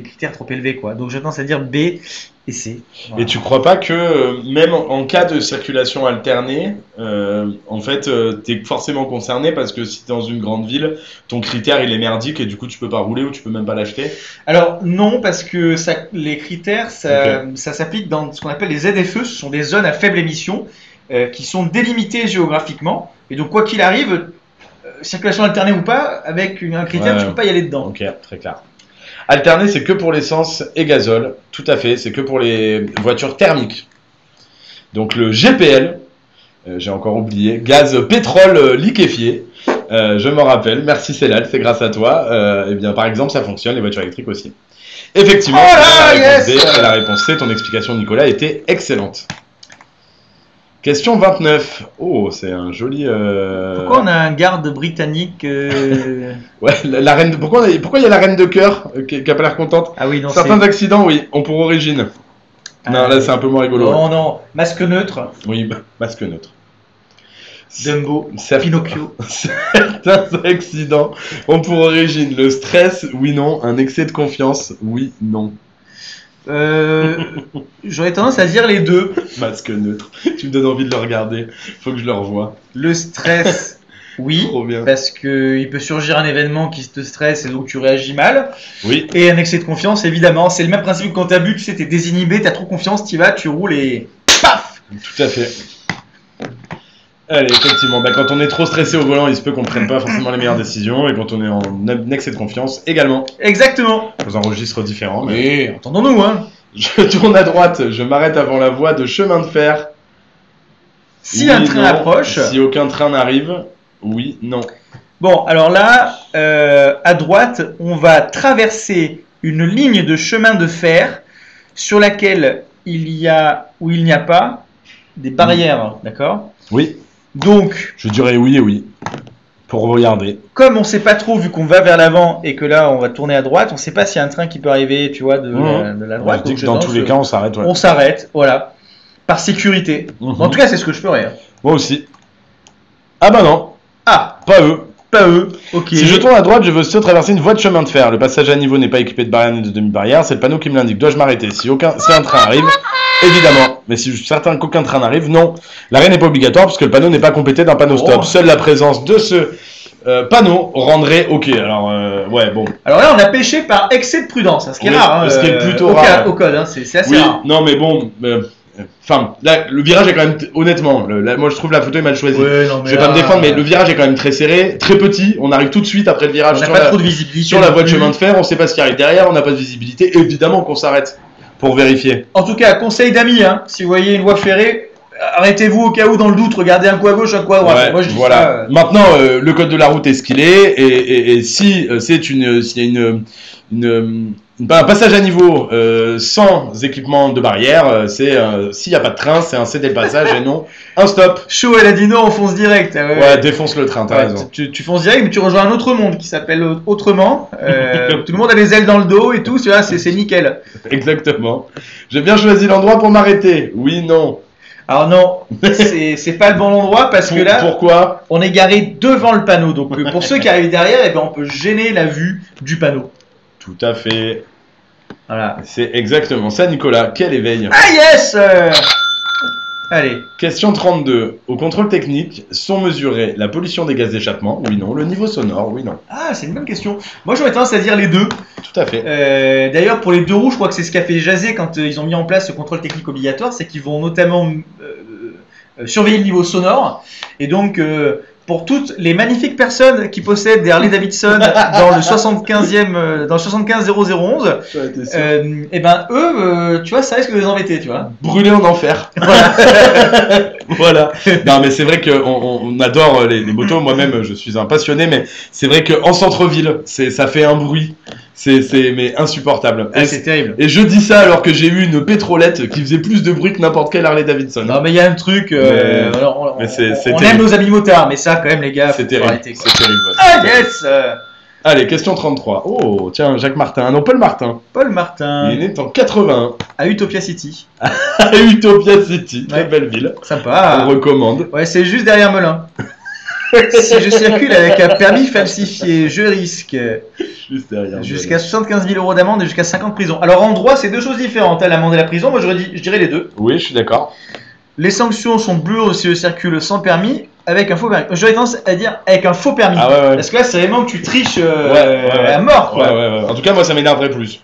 critères trop élevés, quoi. Donc j'ai tendance à dire B et C. Voilà. Et tu crois pas que même en cas de circulation alternée, en fait, t'es forcément concerné parce que si t'es dans une grande ville, ton critère il est merdique et du coup tu peux pas rouler ou tu peux même pas l'acheter? Alors non, parce que les critères, ça s'applique dans ce qu'on appelle les ZFE, ce sont des zones à faible émission qui sont délimitées géographiquement. Et donc quoi qu'il arrive, circulation alternée ou pas, avec un critère, tu peux pas y aller dedans. Ok, très clair. Alterné, c'est que pour l'essence et gazole. Tout à fait, c'est que pour les voitures thermiques. Donc le GPL, j'ai encore oublié, gaz pétrole liquéfié. Je m'en rappelle, merci Célal, c'est grâce à toi. Eh bien, par exemple, ça fonctionne, les voitures électriques aussi. Effectivement, la réponse C, ton explication Nicolas était excellente. Question 29. Oh, c'est un joli... Pourquoi on a un garde britannique Ouais, la reine de... Pourquoi il y a la reine de cœur qui a pas l'air contente? Ah oui, non, certains accidents, oui, ont pour origine. Non, là c'est un peu moins rigolo. Non, non, masque neutre. Oui, masque neutre. Dumbo, Pinocchio. Certains accidents ont pour origine le stress, oui, non. Un excès de confiance, oui, non. J'aurais tendance à dire les deux. Masque neutre. Tu me donnes envie de le regarder. Faut que je le revoie. Le stress, oui, parce qu'il peut surgir un événement qui te stresse et donc tu réagis mal. Oui. Et un excès de confiance, évidemment. C'est le même principe que quand t'as bu, tu sais, t'es désinhibé, t'as trop confiance, t'y vas, tu roules et paf. Tout à fait. Allez, effectivement, quand on est trop stressé au volant, il se peut qu'on ne prenne pas forcément les meilleures décisions, et quand on est en excès de confiance, également. Exactement. Dans un registre différent. Mais entendons-nous, hein. Je tourne à droite, je m'arrête avant la voie de chemin de fer. Si un train approche. Si aucun train n'arrive, oui, non. Bon, alors là, à droite, on va traverser une ligne de chemin de fer sur laquelle il y a, ou il n'y a pas, des barrières, d'accord ? Oui. Donc, je dirais oui et oui, pour regarder. Comme on ne sait pas trop, vu qu'on va vers l'avant et que là on va tourner à droite, on ne sait pas s'il y a un train qui peut arriver, tu vois, de la droite. Je dis que dans tous les cas, on s'arrête. Ouais. On s'arrête, voilà, par sécurité. En tout cas, c'est ce que je ferais. Moi aussi. Ah bah non. Ah, pas eux. Pas eux. Ok. Si je tourne à droite, je veux aussi traverser une voie de chemin de fer. Le passage à niveau n'est pas équipé de barrière ni de demi-barrière. C'est le panneau qui me l'indique. Dois-je m'arrêter si un train arrive? Évidemment. Mais si je suis certain qu'aucun train n'arrive, non. L'arrêt n'est pas obligatoire puisque le panneau n'est pas complété d'un panneau stop. Seule la présence de ce panneau rendrait ok. Alors, ouais, bon. Alors là, on a pêché par excès de prudence, hein, ce qui est Oui, rare. Hein, ce qui est plutôt rare. Au code, hein, c'est assez Oui, rare. non, mais bon. Enfin, là, le virage est quand même, honnêtement, là, moi je trouve la photo est mal choisie. Ouais, non, mais je vais pas me défendre, mais le virage est quand même très serré, très petit. On arrive tout de suite après le virage On n'a sur, pas la, trop de visibilité sur la voie de chemin de fer. On sait pas ce qui arrive derrière, on n'a pas de visibilité. Évidemment qu'on s'arrête pour vérifier. En tout cas, conseil d'amis, hein, si vous voyez une voie ferrée, arrêtez-vous au cas où dans le doute, regardez un coup à gauche, un coup à droite. Ouais, Moi, je dis voilà. ça, Maintenant, le code de la route est ce qu'il est, et si c'est s'il y a un passage à niveau sans équipement de barrière, c'est s'il n'y a pas de train, c'est un céder le passage et non un stop. Chaud, elle a dit non, on fonce direct. Ouais, défonce le train, t'as raison. Tu fonces direct, mais tu rejoins un autre monde qui s'appelle Autrement. Tout le monde a des ailes dans le dos et tout, c'est nickel. Exactement. J'ai bien choisi l'endroit pour m'arrêter. Oui, non. Alors non, c'est pas le bon endroit parce que là, pourquoi on est garé devant le panneau. Donc pour ceux qui arrivent derrière, eh ben, on peut gêner la vue du panneau. Tout à fait. Voilà. C'est exactement ça, Nicolas. Quel éveil. Ah yes Allez. Question 32. Au contrôle technique, sont mesurés la pollution des gaz d'échappement, oui, non. Le niveau sonore, oui, non. Ah, c'est une bonne question. Moi, j'aurais tendance à dire les deux. Tout à fait. D'ailleurs, pour les deux roues, je crois que c'est ce qu'a fait jaser quand ils ont mis en place ce contrôle technique obligatoire, c'est qu'ils vont notamment surveiller le niveau sonore. Et donc, pour toutes les magnifiques personnes qui possèdent des Harley Davidson dans le 75e, dans le 75 0011, et ben eux, tu vois, ça risque de les embêter, tu vois. Brûler en enfer. Voilà. Non, mais c'est vrai qu'on adore les motos. Moi-même, je suis un passionné, mais c'est vrai qu'en centre-ville, ça fait un bruit. Mais insupportable. Ah, c'est terrible. Et je dis ça alors que j'ai eu une pétrolette qui faisait plus de bruit que n'importe quelle Harley Davidson. Non, mais il y a un truc. On aime nos amis motards, mais ça, quand même, les gars, c'est terrible. Arrêter, c'est terrible. Ah, yes Allez, question 33. Oh, tiens, Jacques Martin. Non, Paul Martin. Paul Martin. Il est né en 81. À Utopia City. À Utopia City. Très belle ville. Sympa. On recommande. Ouais, c'est juste derrière Melun. Si je circule avec un permis falsifié, je risque jusqu'à 75 000 € d'amende et jusqu'à 5 ans de prison. Alors en droit, c'est deux choses différentes, hein, l'amende et la prison. Moi, je dirais les deux. Oui, je suis d'accord. Les sanctions sont lourdes si je circule sans permis, avec un faux permis. J'aurais tendance à dire avec un faux permis. Ah ouais. Parce que là, c'est vraiment que tu triches à mort, quoi. Ouais. En tout cas, moi, ça m'énerverait plus.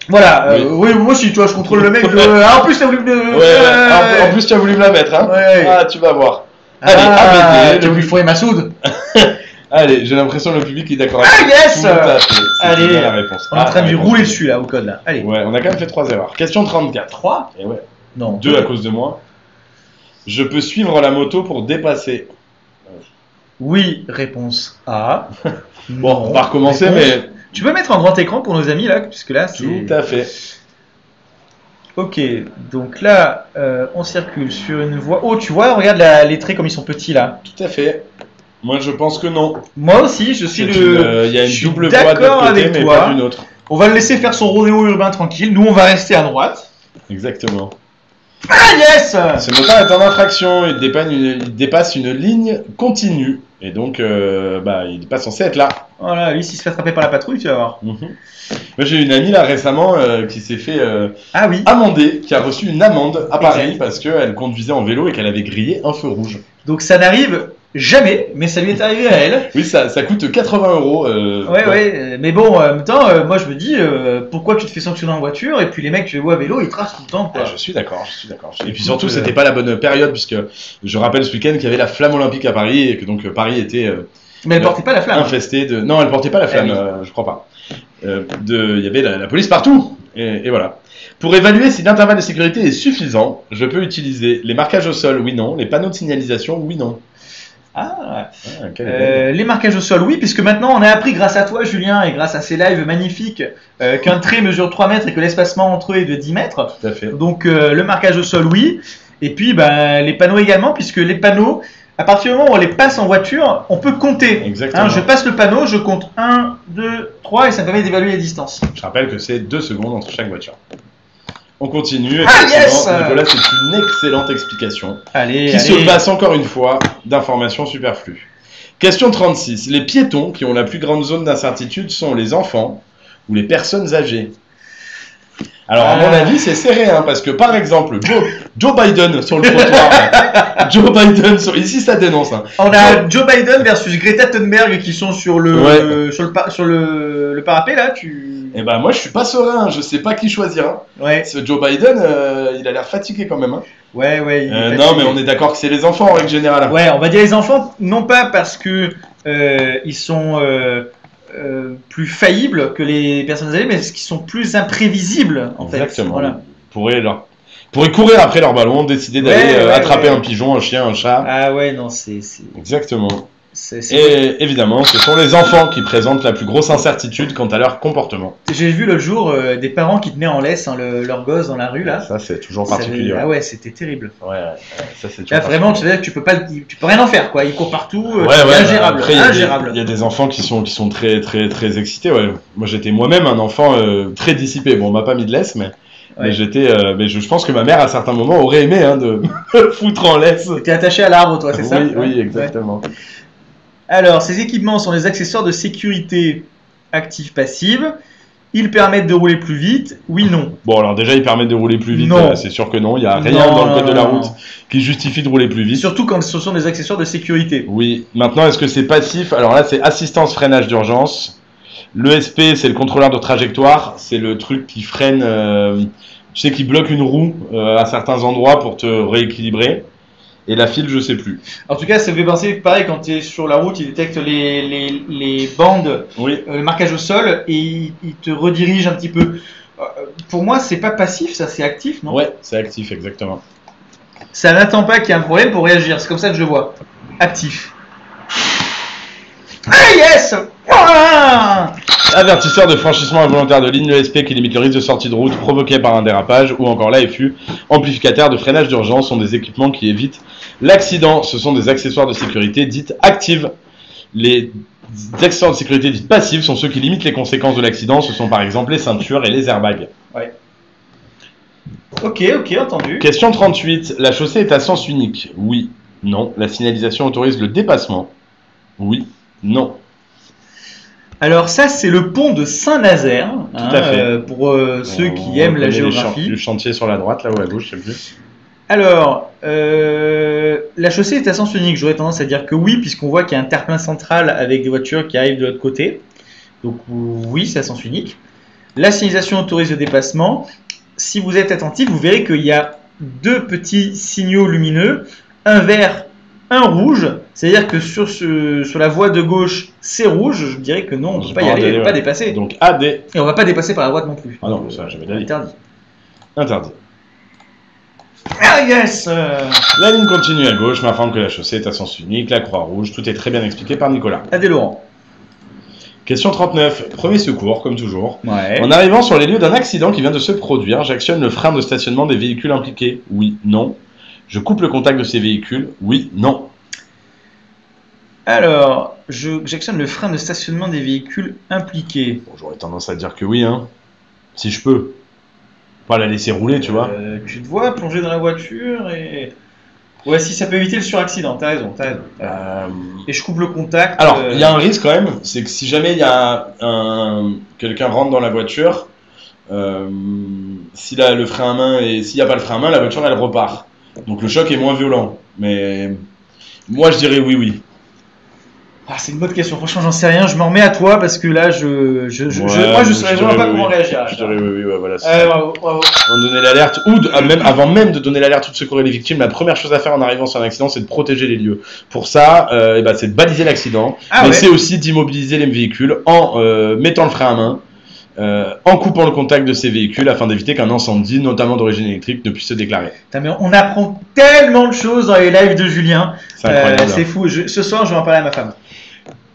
Voilà, oui, moi aussi, tu vois, je contrôle le mec de... Ah, en plus, t'as voulu me... En plus, tu as voulu me la mettre, hein. Ouais. Ah, tu vas voir. Allez, tu as voulu fourrer Massoud. Allez, j'ai l'impression que le public est d'accord avec yes. Tout à fait. Allez, la réponse. On est en train de lui rouler dessus, là, au code, là. Allez. Ouais, on a quand même fait 3 erreurs. Question 34. 3 Et ouais. Non. 2 à cause de moi. Je peux suivre la moto pour dépasser. Oui, réponse A. Bon, on va recommencer, mais... Tu peux mettre en grand écran pour nos amis, là, puisque là, c'est... Tout à fait. Ok, donc là, on circule sur une voie... Oh, tu vois, regarde les traits comme ils sont petits, là. Tout à fait. Moi, je pense que non. Moi aussi, je suis il y a une double voie de l'autre côté, mais pas d'une autre. On va le laisser faire son rodéo urbain tranquille. Nous, on va rester à droite. Exactement. Ah, yes! Ce motard est en infraction. Il dépasse une ligne continue. Et donc, il n'est pas censé être là. Voilà, lui, s'il se fait attraper par la patrouille, tu vas voir. Moi, j'ai une amie là récemment qui s'est fait amender, qui a reçu une amende à Paris parce qu'elle conduisait en vélo et qu'elle avait grillé un feu rouge. Donc ça n'arrive jamais, mais ça lui est arrivé à elle. Oui, ça coûte 80 €. Ouais, mais bon, en même temps, moi je me dis, pourquoi tu te fais sanctionner en voiture et puis les mecs tu les vois à vélo, ils tracent tout le temps, quoi. Ah, je suis d'accord. Et puis surtout, c'était pas la bonne période puisque je rappelle ce week-end qu'il y avait la flamme olympique à Paris et que donc Paris était... mais elle portait pas la flamme. Infestée de... Non, elle portait pas la flamme, je crois pas. Il y avait la police partout. Et voilà. Pour évaluer si l'intervalle de sécurité est suffisant, je peux utiliser les marquages au sol, oui, non. Les panneaux de signalisation, oui, non. Les marquages au sol, oui, puisque maintenant on a appris grâce à toi, Julien, et grâce à ces lives magnifiques, qu'un trait mesure 3 mètres et que l'espacement entre eux est de 10 mètres. Tout à fait. Donc le marquage au sol, oui. Et puis les panneaux également, puisque les panneaux, à partir du moment où on les passe en voiture, on peut compter. Exactement. Je passe le panneau, je compte 1, 2, 3 et ça me permet d'évaluer les distances. Je rappelle que c'est 2 secondes entre chaque voiture. On continue. Yes Nicolas, c'est une excellente explication. Allez. Se passe encore une fois d'informations superflues. Question 36. Les piétons qui ont la plus grande zone d'incertitude sont les enfants ou les personnes âgées? Alors, à mon avis, c'est serré, hein, parce que, par exemple, Joe Biden sur le trottoir. Joe Biden, ici, ça dénonce. Hein. On a Joe Biden versus Greta Thunberg qui sont sur le, sur le parapet, là. Eh ben, moi, je suis pas serein, je sais pas qui choisir. Hein. Ouais. Ce Joe Biden, il a l'air fatigué quand même. Hein. Ouais. Non, mais on est d'accord que c'est les enfants en règle générale. Ouais, on va dire les enfants, non pas parce que ils sont plus faillibles que les personnes âgées, mais parce qu'ils sont plus imprévisibles en Exactement. fait. Voilà. Pourraient courir après leur ballon, décider d'aller attraper un pigeon, un chien, un chat. Ah ouais, non, c'est... Exactement. Et évidemment, ce sont les enfants qui présentent la plus grosse incertitude quant à leur comportement. J'ai vu l'autre jour des parents qui tenaient en laisse leur gosse dans la rue là. Ça c'est toujours particulier. Ah ouais, c'était terrible. Ouais, ça c'est toujours. Là vraiment, tu peux rien en faire quoi. Ils courent partout. Ingérable. Après, ingérable. Il y a des enfants qui sont très très très excités. Ouais. Moi j'étais moi-même un enfant très dissipé. Bon, on m'a pas mis de laisse, mais. Ouais. Mais je pense que ma mère à certains moments aurait aimé de me foutre en laisse. T'es attaché à l'arbre toi, c'est ça? Oui, exactement. Ouais. Alors, ces équipements sont des accessoires de sécurité active-passive. Ils permettent de rouler plus vite, oui, non. Bon, alors déjà, ils permettent de rouler plus vite, c'est sûr que non. Il n'y a rien dans le code de la route qui justifie de rouler plus vite. Surtout quand ce sont des accessoires de sécurité. Oui, maintenant, est-ce que c'est passif? Alors là, c'est assistance freinage d'urgence. L'ESP, c'est le contrôleur de trajectoire. C'est le truc qui freine, tu sais, qui bloque une roue à certains endroits pour te rééquilibrer. Et la file, je sais plus. En tout cas, ça me fait penser que pareil, quand tu es sur la route, il détecte les bandes, le marquage au sol, et il te redirige un petit peu. Pour moi, c'est pas passif, ça, c'est actif, non? Ouais, c'est actif, exactement. Ça n'attend pas qu'il y ait un problème pour réagir, c'est comme ça que je le vois. Actif. Ah yes! Voilà. Avertisseur de franchissement involontaire de ligne, l'ESP qui limite le risque de sortie de route provoqué par un dérapage, ou encore l'AFU, amplificateur de freinage d'urgence, sont des équipements qui évitent l'accident. Ce sont des accessoires de sécurité dites actives. Les accessoires de sécurité dites passives sont ceux qui limitent les conséquences de l'accident. Ce sont par exemple les ceintures et les airbags. Ouais. Ok, entendu. Question 38. La chaussée est à sens unique? Oui, non. La signalisation autorise le dépassement? Oui, non. Alors ça, c'est le pont de Saint-Nazaire, tout à fait. Pour ceux qui aiment la géographie. Le chantier sur la droite, là ou à gauche, je sais plus. Alors, la chaussée est à sens unique. J'aurais tendance à dire que oui, puisqu'on voit qu'il y a un terre-plein central avec des voitures qui arrivent de l'autre côté. Donc oui, c'est à sens unique. La signalisation autorise le dépassement. Si vous êtes attentif, vous verrez qu'il y a deux petits signaux lumineux, un vert, un rouge. C'est-à-dire que sur la voie de gauche, c'est rouge. Je dirais que non, on ne peut pas y aller, on ne peut pas dépasser. Donc AD. Et on ne va pas dépasser par la droite non plus. Ah non, ça j'avais dit. Interdit. Ah yes. La ligne continue à gauche, m'informe que la chaussée est à sens unique, la croix rouge, tout est très bien expliqué par Nicolas. AD Laurent. Question 39, premier secours, comme toujours. Ouais. En arrivant sur les lieux d'un accident qui vient de se produire, j'actionne le frein de stationnement des véhicules impliqués. Oui, non. Je coupe le contact de ces véhicules. Oui, non. Alors, j'actionne le frein de stationnement des véhicules impliqués. Bon, j'aurais tendance à dire que oui, hein. Si je peux. Pas la laisser rouler, tu vois. Tu te vois plonger dans la voiture et... Ouais, si ça peut éviter le suraccident, t'as raison. Et je coupe le contact. Alors, il y a un risque quand même, c'est que si jamais il y a quelqu'un rentre dans la voiture, s'il a le frein à main et s'il n'y a pas le frein à main, la voiture elle repart. Donc le choc est moins violent. Mais moi je dirais oui. Ah, c'est une bonne question. Franchement, j'en sais rien. Je m'en remets à toi parce que là, moi, je saurais vraiment pas comment réagir. Je dirais oui, voilà. Bravo. Avant de donner l'alerte, ou avant même de donner l'alerte ou de secourir les victimes, la première chose à faire en arrivant sur un accident, c'est de protéger les lieux. Pour ça, c'est de baliser l'accident, mais c'est aussi d'immobiliser les véhicules en mettant le frein à main, en coupant le contact de ces véhicules afin d'éviter qu'un incendie, notamment d'origine électrique, ne puisse se déclarer. Mais on apprend tellement de choses dans les lives de Julien. C'est incroyable. C'est fou. Ce soir, je vais en parler à ma femme.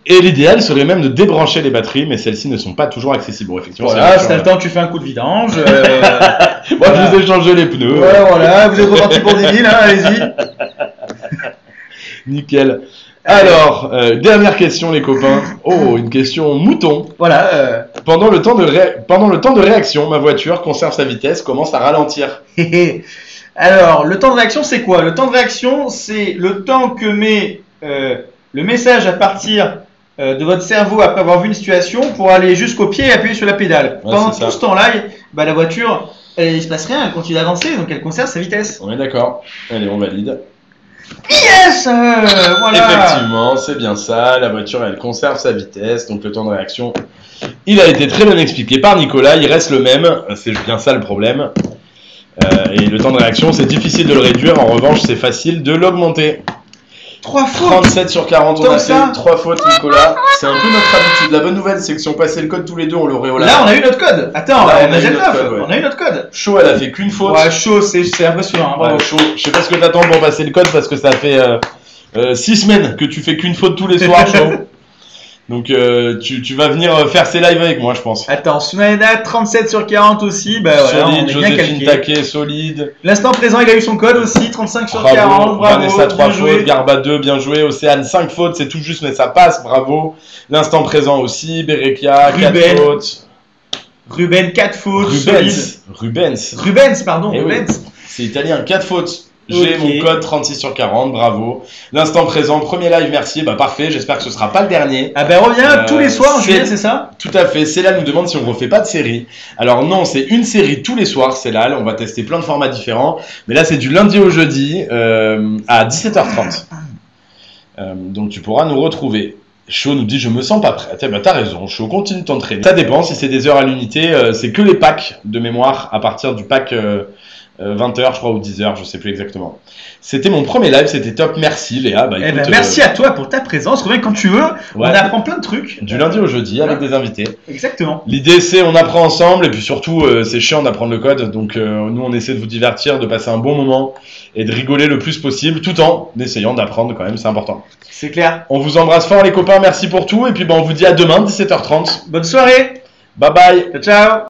Et l'idéal serait même de débrancher les batteries, mais celles-ci ne sont pas toujours accessibles. Bon, effectivement, voilà, c'est le temps que tu fais un coup de vidange. Moi, je vous ai changé les pneus. Ouais, voilà, vous êtes reparti pour 10 000, hein, allez-y. Nickel. Alors, dernière question, les copains. Oh, une question mouton. Voilà. Pendant le temps de réaction, ma voiture conserve sa vitesse, commence à ralentir. Alors, le temps de réaction, c'est quoi? Le temps de réaction, c'est le temps que met le message à partir de votre cerveau après avoir vu une situation pour aller jusqu'au pied et appuyer sur la pédale. Ouais, Pendant c'est ça. tout ce temps-là, la voiture, il se passe rien, elle continue d'avancer, donc elle conserve sa vitesse. On est d'accord. Allez, on valide. Yes, voilà. Effectivement, c'est bien ça. La voiture, elle conserve sa vitesse, donc le temps de réaction, il a été très bien expliqué par Nicolas. Il reste le même. C'est bien ça le problème. Et le temps de réaction, c'est difficile de le réduire. En revanche, c'est facile de l'augmenter. 3 fautes. 37 sur 40, on Comme a ça. fait 3 fautes, Nicolas. C'est un peu notre habitude. La bonne nouvelle, c'est que si on passait le code tous les deux, on l'aurait au Là, on a eu notre code. Attends, Là, on a eu notre code, ouais. On a eu notre code. Chaud, elle a fait qu'une faute. Ouais, chaud, c'est impressionnant. Hein, bravo. Ouais, chaud. Je sais pas ce que t'attends pour passer le code parce que ça fait 6 semaines que tu fais qu'une faute tous les soirs, chaud. Donc tu vas venir faire ces lives avec moi, je pense. Attends, Sumaeda, 37 sur 40 aussi. Bah voilà, on Solide, est bien Joséphine calqué. Taquet, solide. L'instant présent, il a eu son code aussi, 35 sur 40. Bravo. Bravo. Vanessa 3 bien joué. fautes, Garba 2, bien joué. Océane 5 fautes, c'est tout juste, mais ça passe, bravo. L'instant présent aussi, Berekia 4 Ruben. fautes. Ruben, 4 fautes. Solide. Rubens, Pardon, Eh oui. Rubens. c'est italien, 4 fautes. J'ai Ok. mon code 36 sur 40, bravo. L'instant présent, premier live, merci, bah parfait, j'espère que ce sera pas le dernier. Ah ben reviens tous les soirs en c'est- juillet, c'est ça? Tout à fait, Célal nous demande si on refait pas de série. Alors non, c'est une série tous les soirs, Célal, on va tester plein de formats différents. Mais là, c'est du lundi au jeudi à 17h30. Donc tu pourras nous retrouver. Chaud nous dit je me sens pas prêt. Eh ben, t'as raison, Chaud, continue de t'entraîner. Ça dépend, si c'est des heures à l'unité, c'est que les packs de mémoire à partir du pack 20h je crois ou 10h, je sais plus exactement. C'était mon premier live, c'était top, merci Léa. Bah, Eh écoute, ben, merci à toi pour ta présence. Reviens quand tu veux. On ouais. apprend plein de trucs. Du lundi au jeudi avec des invités. Exactement. L'idée c'est on apprend ensemble et puis surtout c'est chiant d'apprendre le code donc nous on essaie de vous divertir, de passer un bon moment et de rigoler le plus possible tout en essayant d'apprendre quand même, c'est important. C'est clair. On vous embrasse fort les copains, merci pour tout et puis on vous dit à demain 17h30. Bonne soirée. Bye bye. Ciao, ciao.